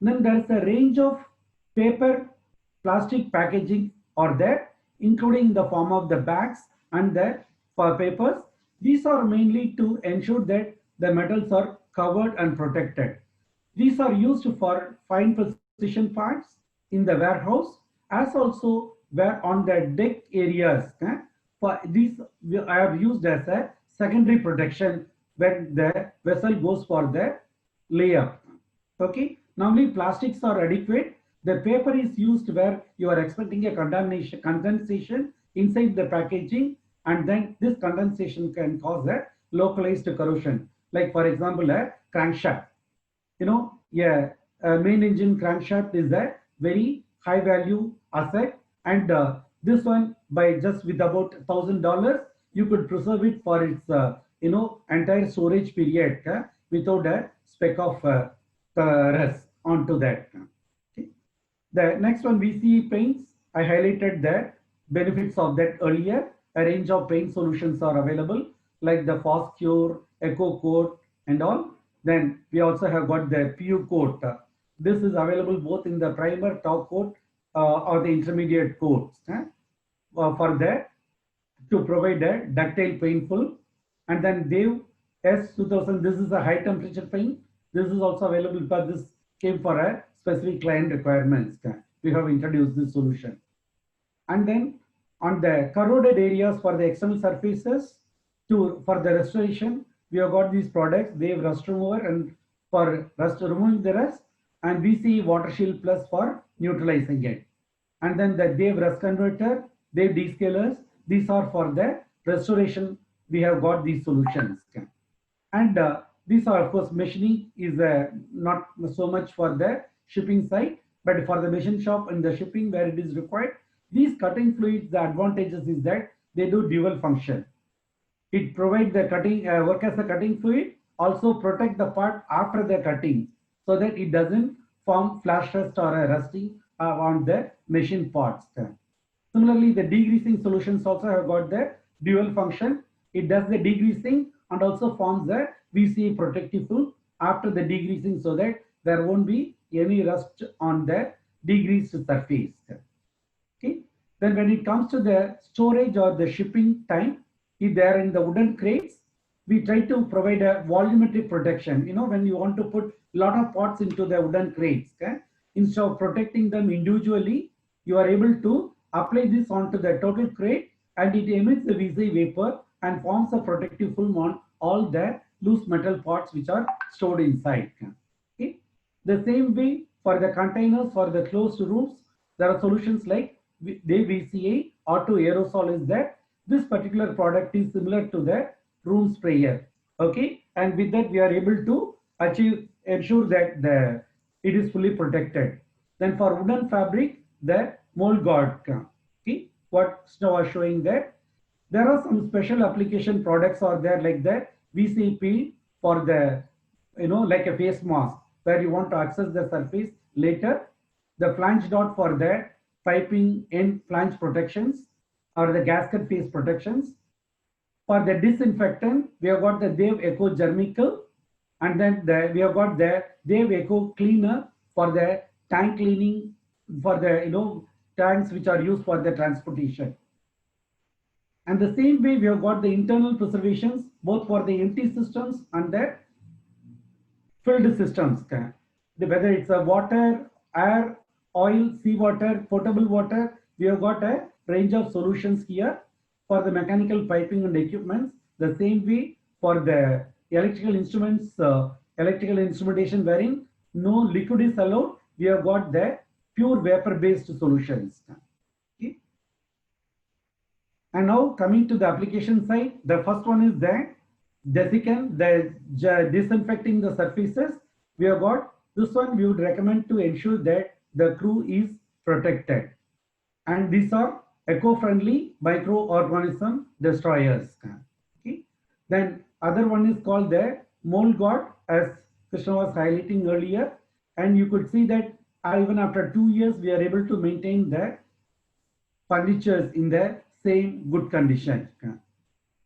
Then there is a range of paper, plastic packaging are there, including the form of the bags and the papers. These are mainly to ensure that the metals are covered and protected. These are used for fine precision parts in the warehouse, as also where on the deck areas. For these, I have used as a secondary protection when the vessel goes for the layup. Okay. Normally plastics are adequate. The paper is used where you are expecting a condensation inside the packaging, and then this condensation can cause a localized corrosion. Like for example, a crankshaft. A main engine crankshaft is a very high value asset, and this one by just with about $1,000, you could preserve it for its entire storage period without a speck of rust onto that. Okay. The next one, VCE paints. I highlighted the benefits of that earlier. A range of paint solutions are available like the Fast Cure, Eco Coat and all. Then we also have got the PU coat. This is available both in the primer, top coat or the intermediate coats for that to provide a ductile paint film. And then Dave S2000, this is a high temperature paint. This is also available because this came for a specific client requirements. We have introduced this solution. And then on the corroded areas for the external surfaces for the restoration, we have got these products, Dave Rust Remover and for removing the rust, and VCE Water Shield Plus for neutralizing it. And then the Dave Rust Converter, Dave Descalers, these are for the restoration. We have got these solutions. And These are, of course, machining is not so much for the shipping side, but for the machine shop and the shipping where it is required. These cutting fluids, the advantages is that they do dual function. It provides the cutting work as a cutting fluid, also protect the part after the cutting so that it doesn't form flash rust or a rusting on the machine parts. Similarly, the degreasing solutions also have got the dual function. It does the degreasing and also forms the VCA protective film after the degreasing so that there won't be any rust on the degreased surface. Okay. Then when it comes to the storage or the shipping time, if they are in the wooden crates, we try to provide a volumetric protection. You know, when you want to put a lot of pots into the wooden crates, okay, instead of protecting them individually, you are able to apply this onto the total crate and it emits the VC vapor and forms a protective film on all the loose metal parts which are stored inside. Okay. The same way for the containers for the closed rooms, there are solutions like VCA auto aerosol is there. This particular product is similar to the room sprayer. Okay, and with that we are able to ensure that it is fully protected. Then for wooden fabric, the mold guard. Okay, what Snow was showing there. There are some special application products are there like the VCP for the, you know, like a face mask where you want to access the surface later. The flange dot for the piping end flange protections or the gasket face protections. For the disinfectant, we have got the Dave Eco Germical, and then we have got the Dave Eco Cleaner for the tank cleaning, for the, you know, tanks which are used for the transportation. And the same way we have got the internal preservations both for the empty systems and the filled systems. Whether it's a water, air, oil, seawater, potable water, we have got a range of solutions here for the mechanical piping and equipments. The same way for the electrical instruments, electrical instrumentation wherein no liquid is allowed, we have got the pure vapor-based solutions. Okay. And now coming to the application side, the first one is the desiccant, the disinfecting the surfaces. We have got this one. We would recommend to ensure that the crew is protected, and these are eco-friendly microorganism destroyers. Okay. Then other one is called the mold guard, as Krishna was highlighting earlier, and you could see that even after 2 years we are able to maintain the furnitures in the same good condition.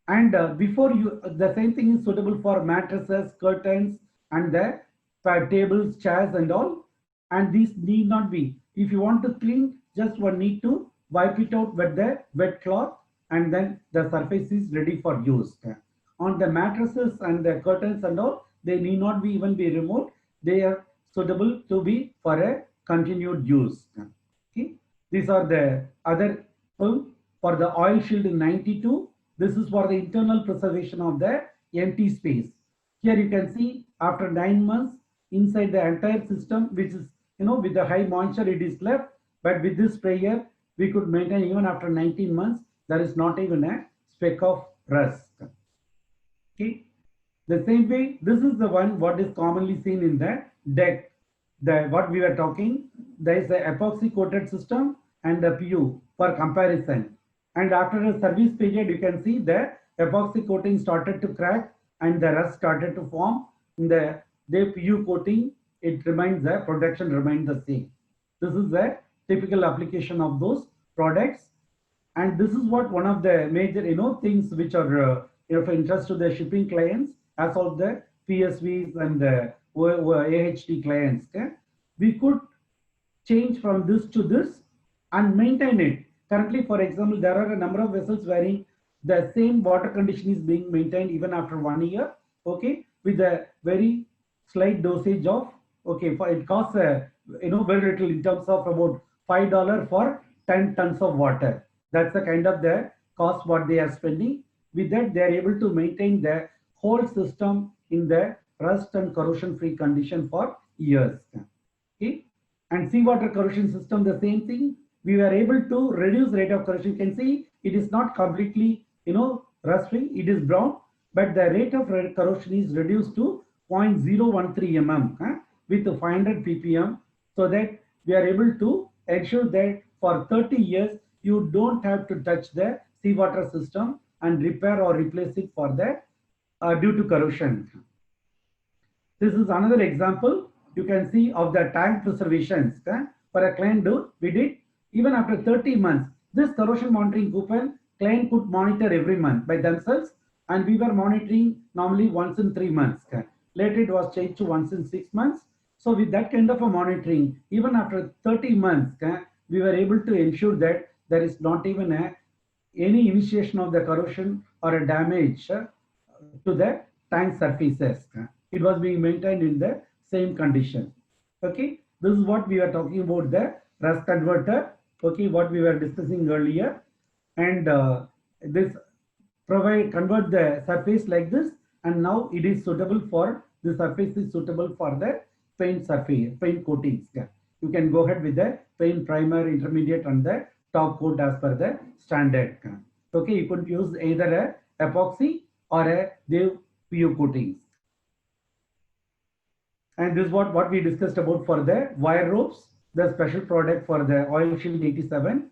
And before you, the same thing is suitable for mattresses, curtains, and the tables, chairs, and all. And these need not be. If you want to clean, just one need to wipe it out with the wet cloth, and then the surface is ready for use. On the mattresses and the curtains and all, they need not be even be removed. They are suitable to be for a continued use. Okay. These are the other film for the oil shield in 92. This is for the internal preservation of the empty space. Here you can see after 9 months inside the entire system, which is, you know, with the high moisture it is left, but with this sprayer we could maintain even after 19 months there is not even a speck of rust. Okay. The same way, this is the one what is commonly seen in the deck. What we were talking, there is the epoxy coated system and the PU for comparison. And after a service period, you can see the epoxy coating started to crack and the rust started to form. In the PU coating, it remains, the protection remains the same. This is the typical application of those products. And this is what one of the major, you know, things which are of interest to the shipping clients, as of the PSVs and the AHT clients. Okay? We could change from this to this and maintain it. Currently, for example, there are a number of vessels wherein the same water condition is being maintained even after 1 year. Okay, with a very slight dosage of, okay, for it costs you know, very little in terms of about $5 for 10 tons of water. That's the kind of the cost what they are spending. With that, they are able to maintain the whole system in the rust and corrosion free condition for years. Okay, and seawater corrosion system, the same thing. We were able to reduce rate of corrosion. You can see it is not completely, you know, rust free. It is brown, but the rate of corrosion is reduced to 0.013 mm with 500 ppm, so that we are able to ensure that for 30 years you don't have to touch the seawater system and repair or replace it for the due to corrosion. This is another example you can see of the tank preservations. For a client we did even after 30 months. This corrosion monitoring coupon client could monitor every month by themselves, and we were monitoring normally once in 3 months. Later it was changed to once in 6 months. So with that kind of a monitoring, even after 30 months, we were able to ensure that there is not even any initiation of the corrosion or a damage to the tank surfaces. It was being maintained in the same condition. Okay, this is what we are talking about, the rust converter. Okay, what we were discussing earlier, and this convert the surface like this, and now it is suitable for the surface is suitable for the paint surface, paint coatings. You can go ahead with the paint primer, intermediate, and the top coat as per the standard. Okay, you could use either a epoxy or a Dev PU coatings. And this is what we discussed about for the wire ropes, the special product for the Oil Shield 87.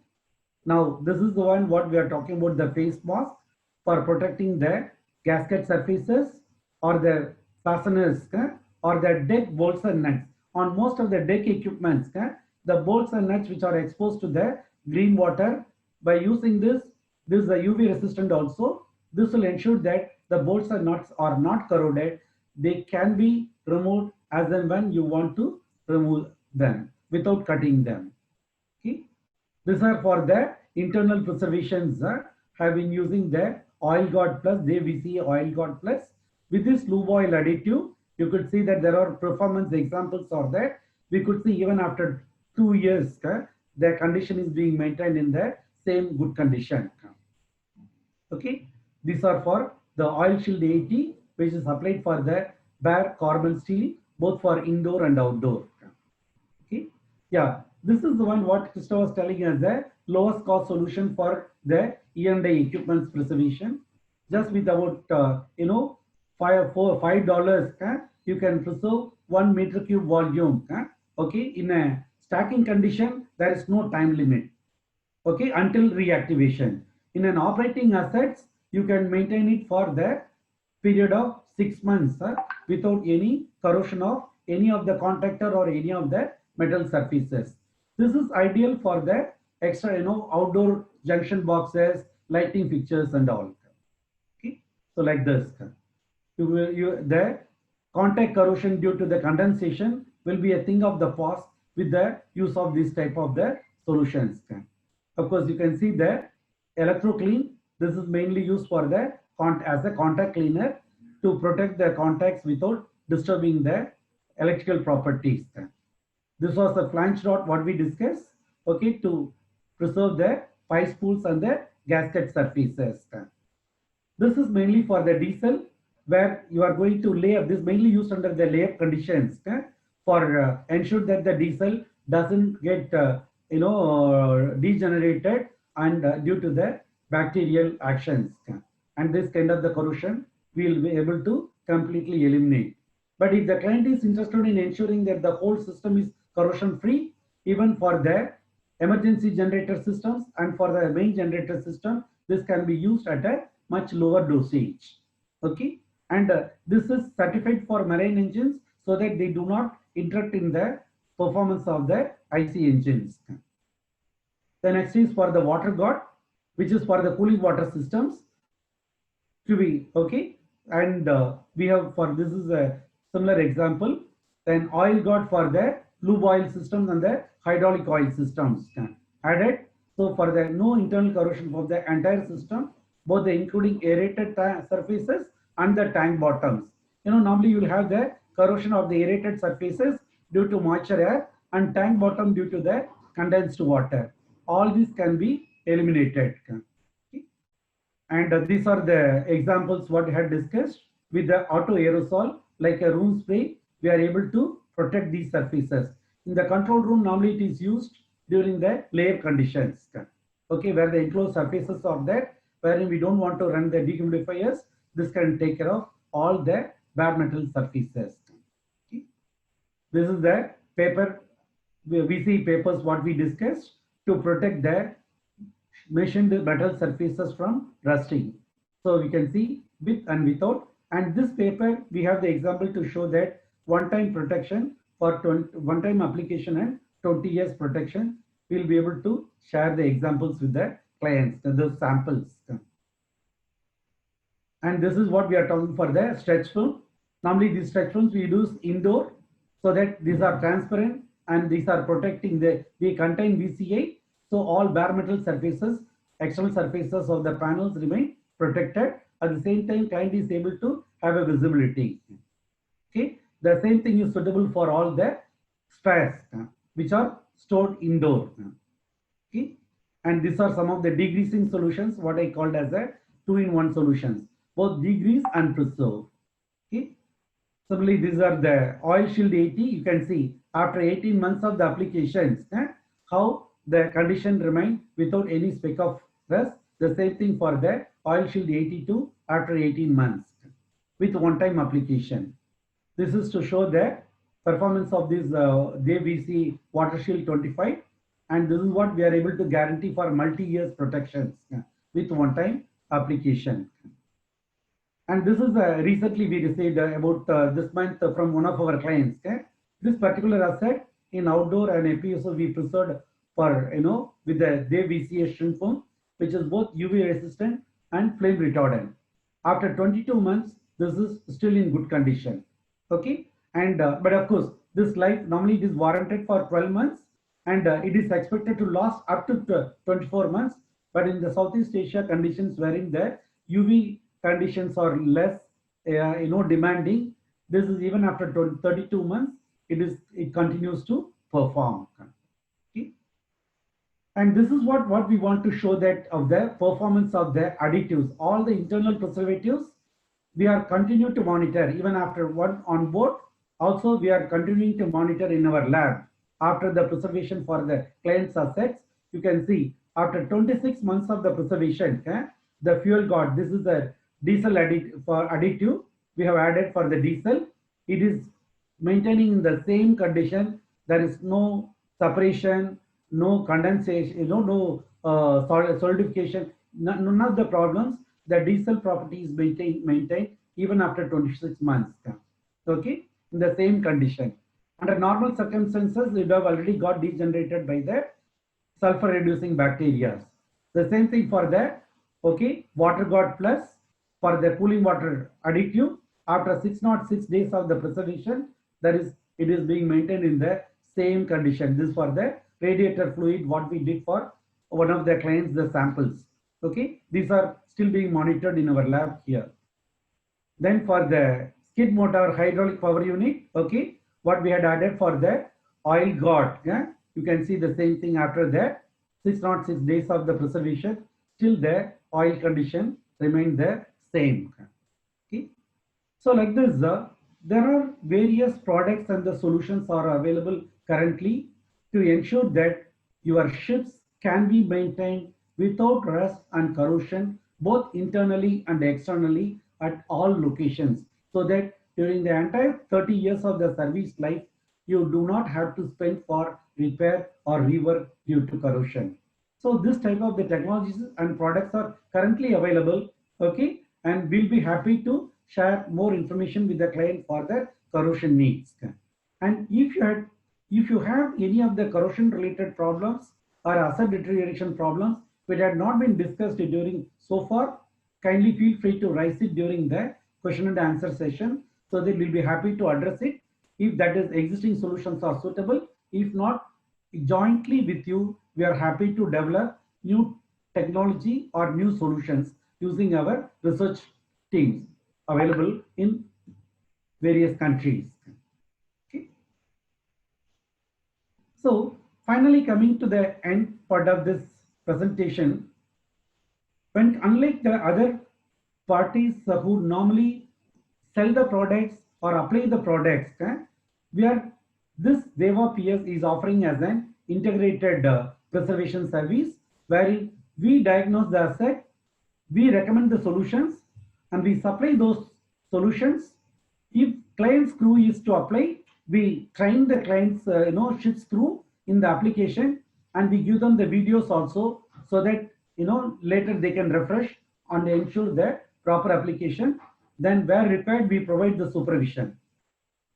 Now this is the one what we are talking about, the face mask for protecting the gasket surfaces or the fasteners or the deck bolts and nuts. On most of the deck equipments, the bolts and nuts which are exposed to the green water, by using this is a UV resistant also. This will ensure that the bolts and nuts are not corroded. They can be removed as and when you want to remove them without cutting them. Okay. These are for the internal preservations. Have been using the Oil Guard Plus, DVC Oil Guard Plus. With this lube oil additive, you could see that there are performance examples are there. We could see even after 2 years, the condition is being maintained in the same good condition. Okay, these are for the Oil Shield 80, which is applied for the bare carbon steel, both for indoor and outdoor. Okay, yeah, this is the one what Krista was telling us, the lowest cost solution for the E&I equipments preservation. Just with about $5, you can preserve 1 meter cube volume. Okay, in a stacking condition, there is no time limit. Okay, until reactivation. In an operating assets, you can maintain it for the period of 6 months without any corrosion of any of the contactor or any of the metal surfaces. This is ideal for the extra, outdoor junction boxes, lighting fixtures and all. Okay, so like this, the contact corrosion due to the condensation will be a thing of the past with the use of this type of the solutions. Of course, you can see the electro-clean. This is mainly used for the as a contact cleaner to protect the contacts without disturbing the electrical properties. This was the flange rod what we discussed. Okay, to preserve the pipe spools and the gasket surfaces. This is mainly for the diesel, where you are going to lay up. This is mainly used under the layup conditions for ensure that the diesel doesn't get degenerated and due to the bacterial actions. And this kind of the corrosion we will be able to completely eliminate. But if the client is interested in ensuring that the whole system is corrosion free, even for the emergency generator systems and for the main generator system, this can be used at a much lower dosage. Okay, and this is certified for marine engines so that they do not interrupt in the performance of the IC engines. The next is for the water guard, which is for the cooling water systems to be okay. And we have for this is a similar example. Then oil guard for the lube oil systems and the hydraulic oil systems added. So for the no internal corrosion of the entire system, both the including aerated surfaces and the tank bottoms. Normally you will have the corrosion of the aerated surfaces due to moisture air and tank bottom due to the condensed water. All these can be eliminated. Okay. And these are the examples what we had discussed with the auto aerosol, like a room spray. We are able to protect these surfaces. In the control room, normally it is used during the layer conditions. Okay, where the enclosed surfaces are there, wherein we don't want to run the dehumidifiers. This can take care of all the bare metal surfaces. Okay. This is the paper, VC papers what we discussed to protect the machined metal surfaces from rusting. So we can see with and without. And this paper, we have the example to show that one-time protection for one-time application and 20 years protection. We'll be able to share the examples with the clients, the samples. And this is what we are talking for the stretch film. Normally these stretch films we use indoor so that these are transparent and these are protecting they contain VCA. So all bare metal surfaces, external surfaces of the panels remain protected. At the same time, client is able to have a visibility. Okay, the same thing is suitable for all the spares which are stored indoor. Okay, and these are some of the degreasing solutions, what I called as a two-in-one solutions, both degrease and preserve. Okay, similarly, these are the oil shield 80. You can see after 18 months of the applications, how the condition remain without any speck of rust. The same thing for the oil shield 82 after 18 months with one-time application. This is to show the performance of this JVC Water Shield 25, and this is what we are able to guarantee for multi-years protections with one-time application. And this is recently we received about this month from one of our clients. This particular asset in outdoor and APSO we preserved for with the JVC shrink film, which is both UV resistant and flame retardant. After 22 months, this is still in good condition. Okay, and but of course, this life normally it is warranted for 12 months, and it is expected to last up to 24 months. But in the Southeast Asia conditions wherein the UV conditions are less, demanding, this is even after 32 months, it continues to perform. Okay. And this is what we want to show, that of the performance of the additives, all the internal preservatives, we are continuing to monitor even after one on board. Also, we are continuing to monitor in our lab after the preservation for the client's assets. You can see after 26 months of the preservation, the fuel got, this is the diesel additive we have added for the diesel. It is maintaining in the same condition. There is no separation, no condensation, no solidification, none of the problems. The diesel property is maintained even after 26 months. Okay, in the same condition. Under normal circumstances, it have already got degenerated by the sulfur reducing bacteria. The same thing for the Water Guard Plus for the cooling water additive. After 606 days of the preservation, it is being maintained in the same condition. This for the radiator fluid, what we did for one of the clients, the samples. Okay, these are still being monitored in our lab here. Then for the skid motor hydraulic power unit, okay, what we had added for the oil guard, you can see the same thing after that 606 days of the preservation, still the oil condition remained the same. Okay, so like this, there are various products and the solutions are available currently to ensure that your ships can be maintained without rust and corrosion, both internally and externally at all locations, so that during the entire 30 years of the service life, you do not have to spend for repair or rework due to corrosion. So this type of the technologies and products are currently available, okay, and we'll be happy to share more information with the client for their corrosion needs. And if you have any of the corrosion related problems or asset deterioration problems which had not been discussed during so far, kindly feel free to raise it during the question and answer session, so that we'll be happy to address it. If that is existing solutions are suitable, if not, jointly with you, we are happy to develop new technology or new solutions using our research teams available in various countries. Okay. So finally, coming to the end part of this presentation, when unlike the other parties who normally sell the products or apply the products, this Deva PS is offering as an integrated preservation service, wherein we diagnose the asset, we recommend the solutions, and we supply those solutions If client's crew is to apply, we train the client's ship's crew in the application, and we give them the videos also, so that later they can refresh and ensure the proper application. Then where required, we provide the supervision.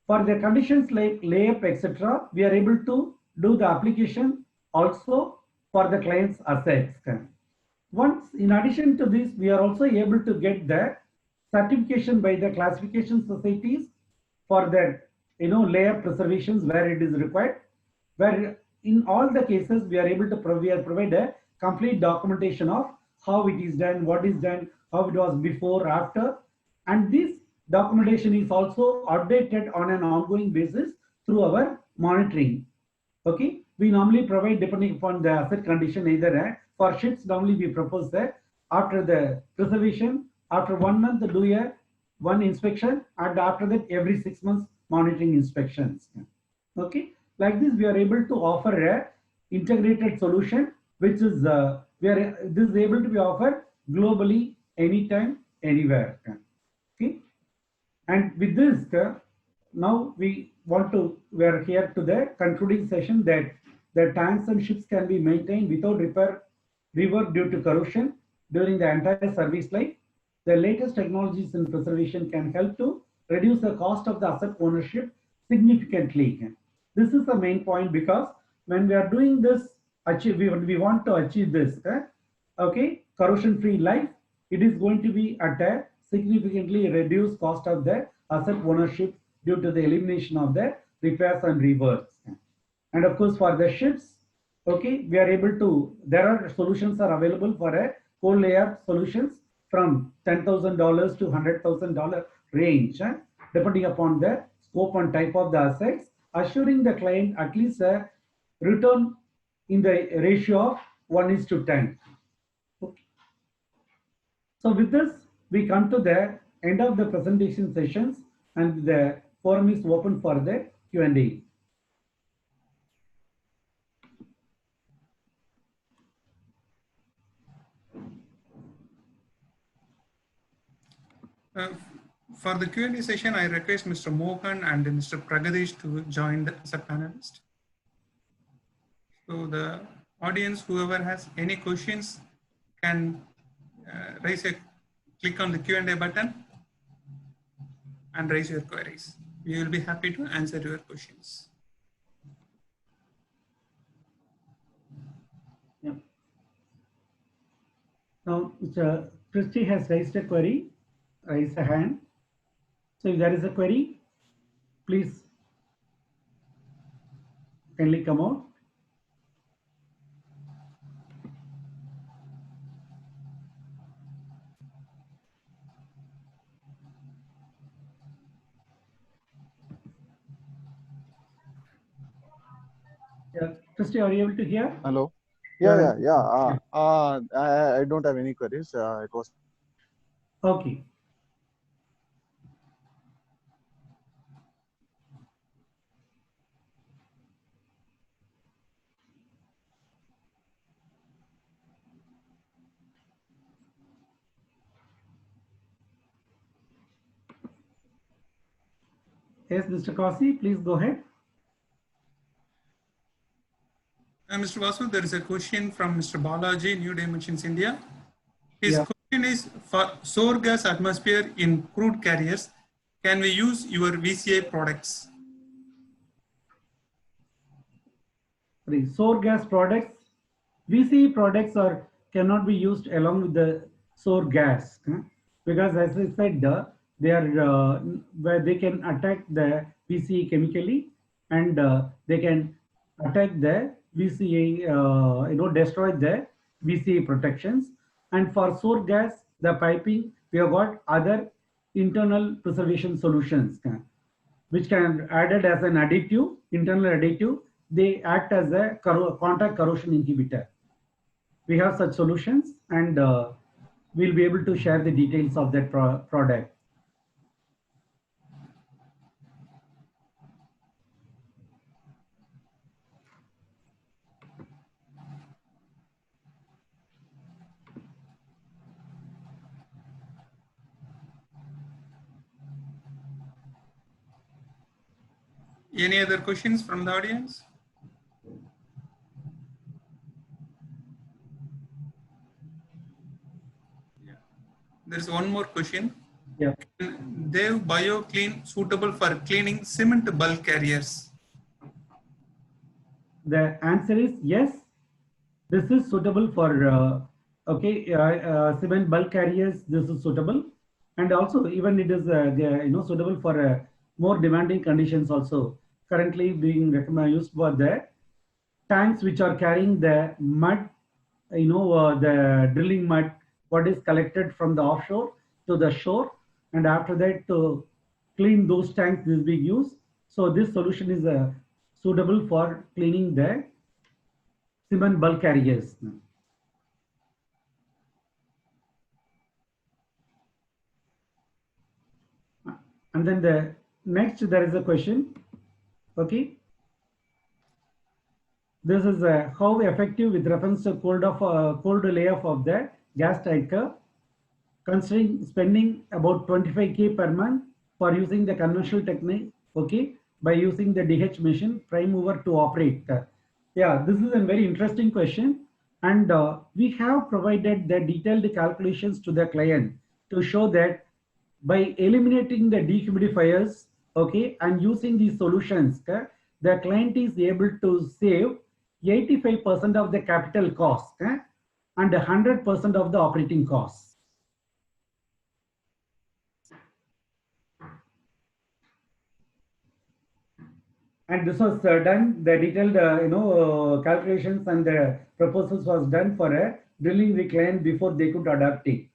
For the conditions like layup, etc., we are able to do the application also for the client's assets. Once, in addition to this, we are also able to get the certification by the classification societies for that layup preservations where it is required. Where in all the cases we are able to provide a complete documentation of how it is done, what is done, how it was before, after, and this documentation is also updated on an ongoing basis through our monitoring. Okay, we normally provide depending upon the asset condition. Either for ships, normally we propose that after the preservation, after 1 month do a one inspection, and after that every 6 months monitoring inspections. Okay, like this we are able to offer a integrated solution, which is this is able to be offered globally, anytime, anywhere. Okay, and with this, now we are here to the concluding session that the tanks and ships can be maintained without rework due to corrosion during the entire service life. The latest technologies in preservation can help to reduce the cost of the asset ownership significantly. This is the main point, because when we are doing this, we want to achieve this, okay, corrosion-free life. It is going to be at a significantly reduced cost of the asset ownership due to the elimination of the repairs and reworks. And of course, for the ships, okay, we are able to, there are solutions are available for a cold layup solutions from $10,000 to $100,000 range, depending upon the scope and type of the assets, assuring the client at least a return in the ratio of 1:10. Okay. So with this, we come to the end of the presentation sessions, and the forum is open for the Q&A. For the Q&A session, I request Mr. Mohan and Mr. Pragadesh to join as a panelist. So the audience, whoever has any questions, can click on the Q&A button and raise your queries. We will be happy to answer your questions. Yeah. Now, Mr. Christie has raised a query. Raise a hand. So if there is a query, please kindly come out. Yeah, Christy, are you able to hear? Hello. Yeah. I don't have any queries. It was Okay. Yes, Mr. Kasi, please go ahead. Mr. Vasu, there is a question from Mr. Balaji, New Dimensions India. His question is, for sour gas atmosphere in crude carriers, can we use your VCI products? The sour gas products, VCE products cannot be used along with the sour gas, because as I said, they are where they can attack the VCE chemically, and they can attack the VCE, destroy the VCE protections. And for sour gas, the piping, we have got other internal preservation solutions, which can added as an additive, internal additive. They act as a contact corrosion inhibitor. We have such solutions, and we'll be able to share the details of that product. Any other questions from the audience? Yeah. There's one more question. Yeah. Dev BioClean suitable for cleaning cement bulk carriers? The answer is yes. This is suitable for cement bulk carriers. This is suitable, and also even it is suitable for more demanding conditions. Also, currently being used for the tanks which are carrying the mud, the drilling mud, what is collected from the offshore to the shore, and after that to clean those tanks, this being used. So this solution is suitable for cleaning the cement bulk carriers. And then the next there is a question. Okay. This is how effective with reference to cold layoff of the gas tanker, considering spending about 25K per month for using the conventional technique, okay, by using the DH machine prime mover to operate. Yeah, this is a very interesting question, and we have provided the detailed calculations to the client to show that by eliminating the dehumidifiers, okay, and using these solutions, the client is able to save 85% of the capital cost and 100% of the operating costs. And this was done, the detailed calculations and the proposals was done for a drilling the client before they could adopt it.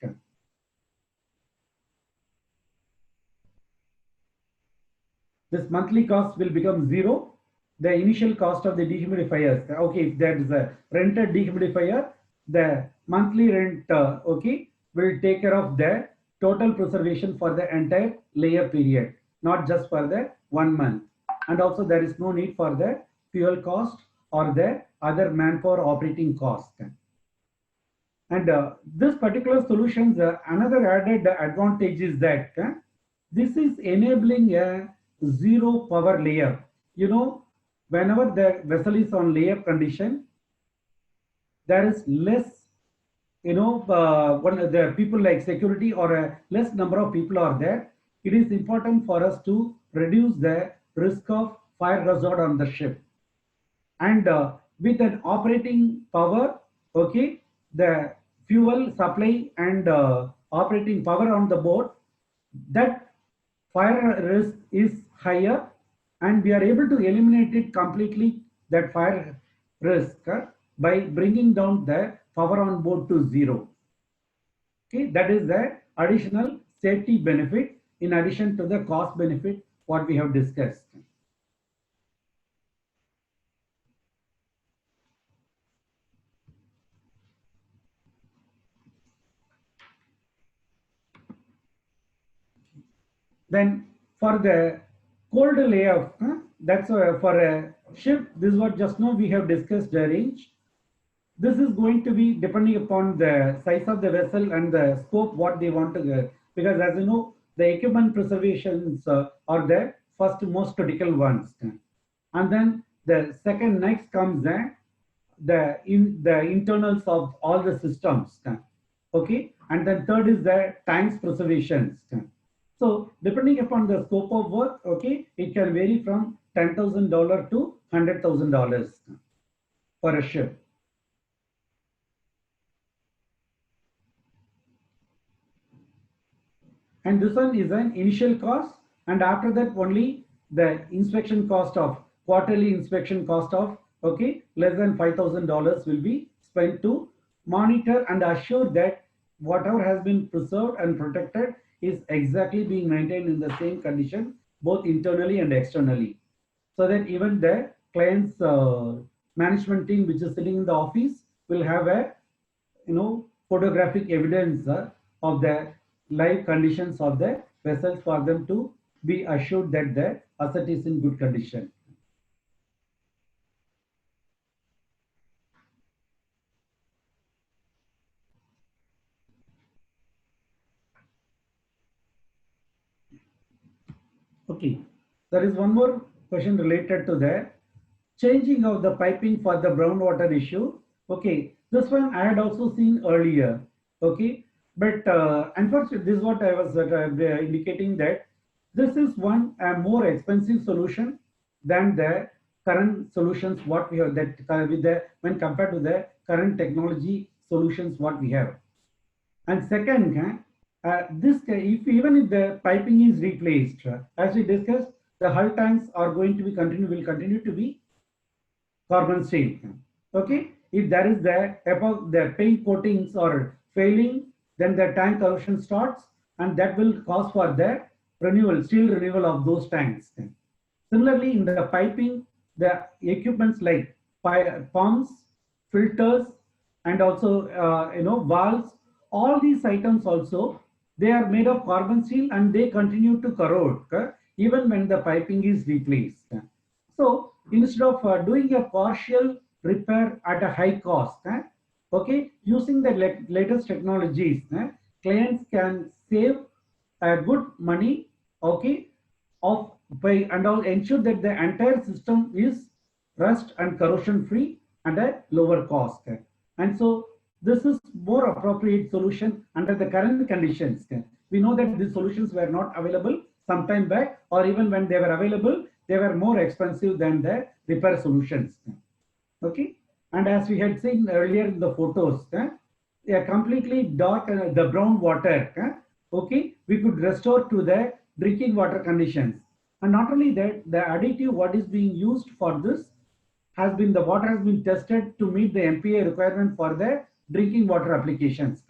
This monthly cost will become zero. The initial cost of the dehumidifiers, okay, if there is a rented dehumidifier, the monthly rent, okay, will take care of the total preservation for the entire layer period, not just for the 1 month. And also there is no need for the fuel cost or the other manpower operating cost. And this particular solution, another added advantage is that this is enabling a zero power layer. Whenever the vessel is on layup condition, there is less, when the people like security or a less number of people are there, it is important for us to reduce the risk of fire hazard on the ship. And with an operating power, okay, the fuel supply and operating power on the boat, that fire risk is higher, and we are able to eliminate it completely, that fire risk, by bringing down the power on board to zero. Okay, that is the additional safety benefit in addition to the cost benefit what we have discussed. Then for the cold layoff, that's for a ship, this is what just now we have discussed the range. This is going to be depending upon the size of the vessel and the scope what they want to get. Because as you know, the equipment preservations are the first most critical ones. And then the second next comes the internals of all the systems. Okay, and then third is the tanks preservations. So depending upon the scope of work, okay, it can vary from $10,000 to $100,000 for a ship. And this one is an initial cost, and after that only the inspection cost of quarterly inspection cost of, okay, less than $5,000 will be spent to monitor and assure that whatever has been preserved and protected is exactly being maintained in the same condition, both internally and externally, so that even the client's management team which is sitting in the office will have a photographic evidence of the live conditions of the vessels for them to be assured that the asset is in good condition. Okay, there is one more question related to the changing of the piping for the groundwater issue. Okay, this one I had also seen earlier. Okay, but unfortunately, this is what I was indicating, that this is one more expensive solution than the current solutions what we have, that with the when compared to the current technology solutions what we have. And second, if even if the piping is replaced, as we discussed, the hull tanks are going to be will continue to be carbon steel. Okay, if there is the paint coatings are failing, then the tank corrosion starts, and that will cause for the steel renewal of those tanks. Similarly, in the piping, the equipments like pumps, filters, and also valves, all these items also, they are made of carbon steel and they continue to corrode even when the piping is replaced. So instead of doing a partial repair at a high cost, okay, using the latest technologies, clients can save good money, okay, of by and all ensure that the entire system is rust and corrosion free and a lower cost. And so this is more appropriate solution under the current conditions. We know that these solutions were not available some time back, or even when they were available, they were more expensive than the repair solutions. Okay, and as we had seen earlier in the photos, a completely dark the brown water, okay, we could restore to the drinking water conditions. And not only that, the additive what is being used for this has been, the water has been tested to meet the MPA requirement for the drinking water applications.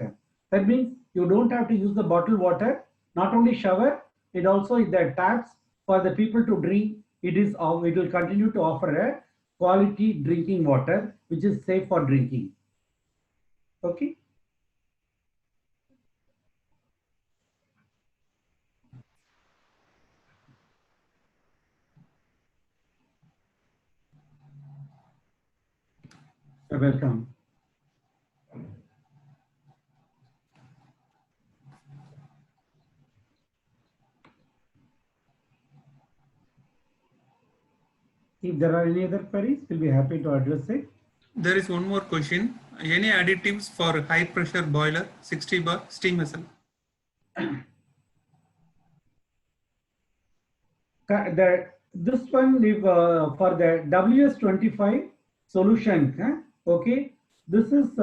That means you don't have to use the bottled water, not only shower, it also the taps for the people to drink. It will continue to offer a quality drinking water which is safe for drinking. Okay. You're welcome. If there are any other queries, we'll be happy to address it. There is one more question. Any additives for high pressure boiler 60 bar steam vessel? This one is for the WS25 solution. Okay, this is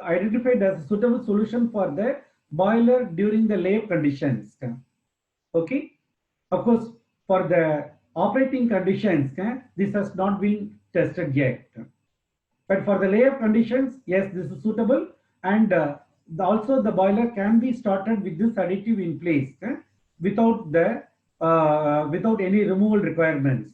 identified as a suitable solution for the boiler during the layup conditions. Okay, of course, for the operating conditions, this has not been tested yet. But for the layup conditions, yes, this is suitable, and also the boiler can be started with this additive in place without any removal requirements.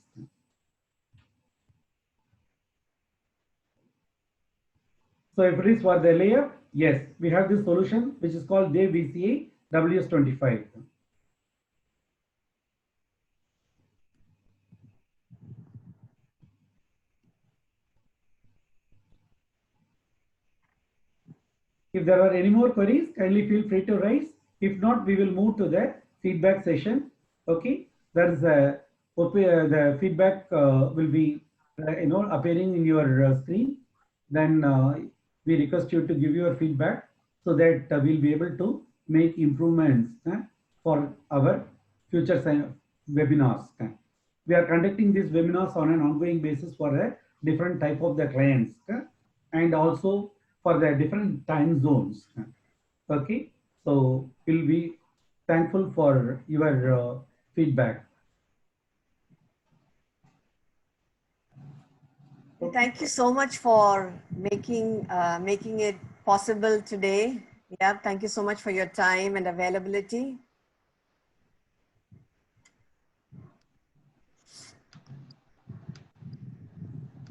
So if it is for the layup, yes, we have this solution which is called JVCA WS25. If there are any more queries, kindly feel free to raise. If not, we will move to the feedback session. Okay, there is the feedback will be appearing in your screen. Then we request you to give your feedback so that we'll be able to make improvements for our future webinars. We are conducting these webinars on an ongoing basis for a different type of the clients and also for the different time zones. Okay, so we'll be thankful for your feedback. Thank you so much for making it possible today. Yeah, thank you so much for your time and availability.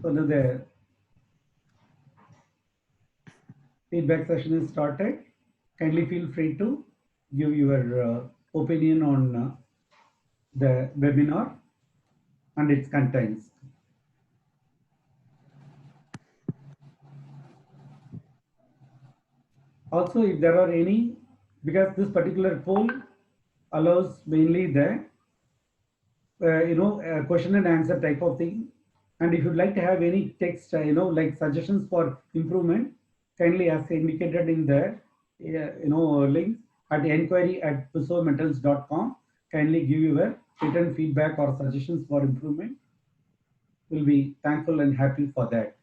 So the feedback session is started. Kindly feel free to give your opinion on the webinar and its contents. Also, if there are any, because this particular poll allows mainly the question and answer type of thing. And if you'd like to have any text, like suggestions for improvement, kindly as indicated in the, links at enquiry@pusometals.com. Kindly give your written feedback or suggestions for improvement. We'll be thankful and happy for that.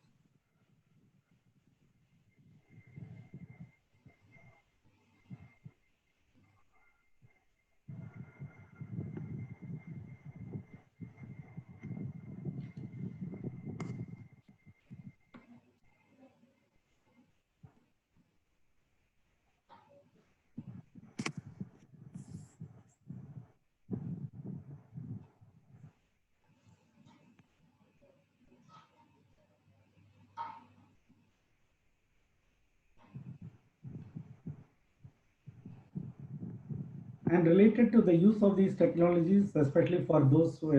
And related to the use of these technologies, especially for those who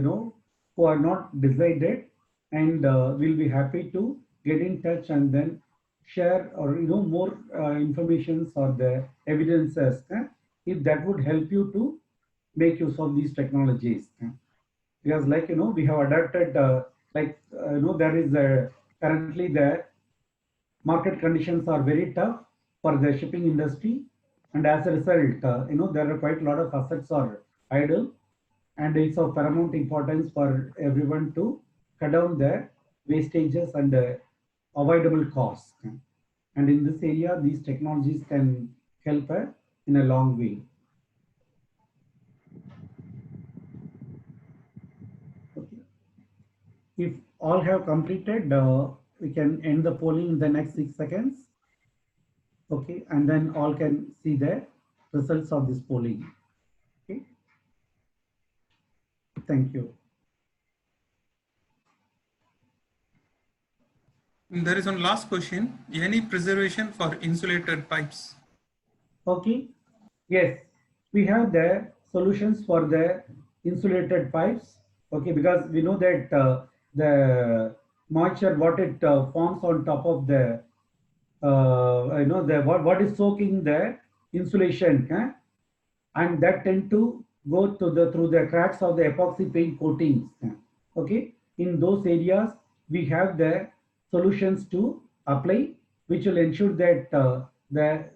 are not decided, and we'll be happy to get in touch and then share or more informations or the evidences, if that would help you to make use of these technologies. Because we have adapted there is currently the market conditions are very tough for the shipping industry, and as a result, there are quite a lot of assets are idle, and it's of paramount importance for everyone to cut down their wastages and avoidable costs. And in this area, these technologies can help in a long way. Okay. If all have completed, we can end the polling in the next 6 seconds. Okay, and then all can see the results of this polling. Okay, thank you. There is one last question. Any preservation for insulated pipes? Okay, yes, we have the solutions for the insulated pipes. Okay, because we know that the moisture, what it forms on top of the, what is soaking the insulation, and that tend to go to through the cracks of the epoxy paint coatings. Okay, in those areas we have the solutions to apply, which will ensure that that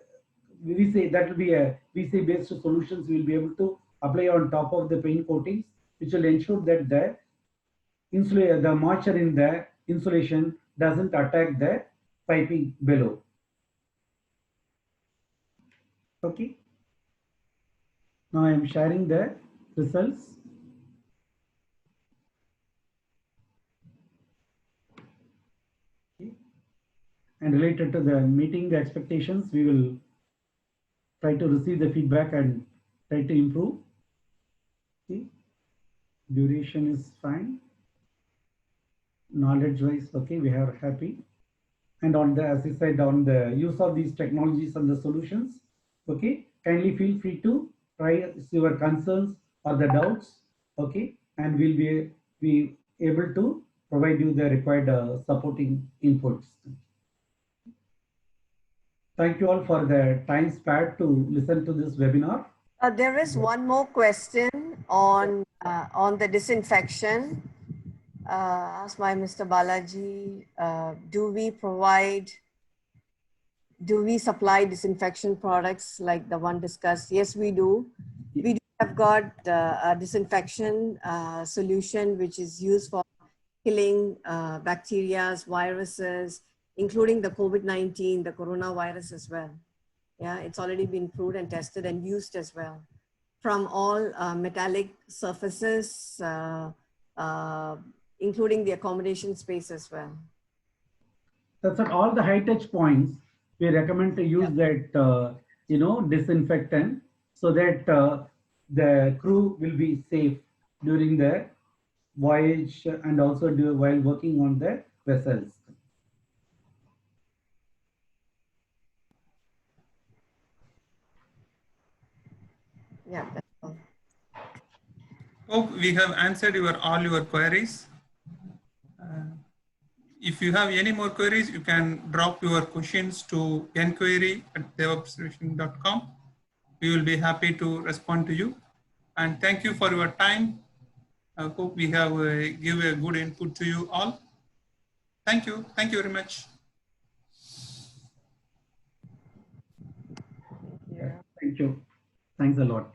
will be a VC based solutions we will be able to apply on top of the paint coatings, which will ensure that the moisture in the insulation doesn't attack the piping below. Okay. Now I am sharing the results. Okay. And related to the meeting the expectations, we will try to receive the feedback and try to improve. Okay. Duration is fine. Knowledge wise, okay, we are happy. And on the, as I said, on the use of these technologies and the solutions, okay, kindly feel free to try your concerns or the doubts, okay, and we'll be able to provide you the required supporting inputs. Thank you all for the time spared to listen to this webinar. There is one more question on the disinfection. Asked by Mr. Balaji, do we supply disinfection products like the one discussed? Yes, we do. We do have got a disinfection solution which is used for killing bacteria, viruses, including the COVID-19, the coronavirus as well. Yeah, it's already been proved and tested and used as well. From all metallic surfaces, including the accommodation space as well. That's at all the high touch points. We recommend to use that, disinfectant, so that the crew will be safe during the voyage and also while working on the vessels. Yeah, that's all. Hope we have answered all your queries. If you have any more queries, you can drop your questions to enquiry@devobservation.com. We will be happy to respond to you. And thank you for your time. I hope we have give a good input to you all. Thank you. Thank you very much. Yeah. Thank you. Thanks a lot.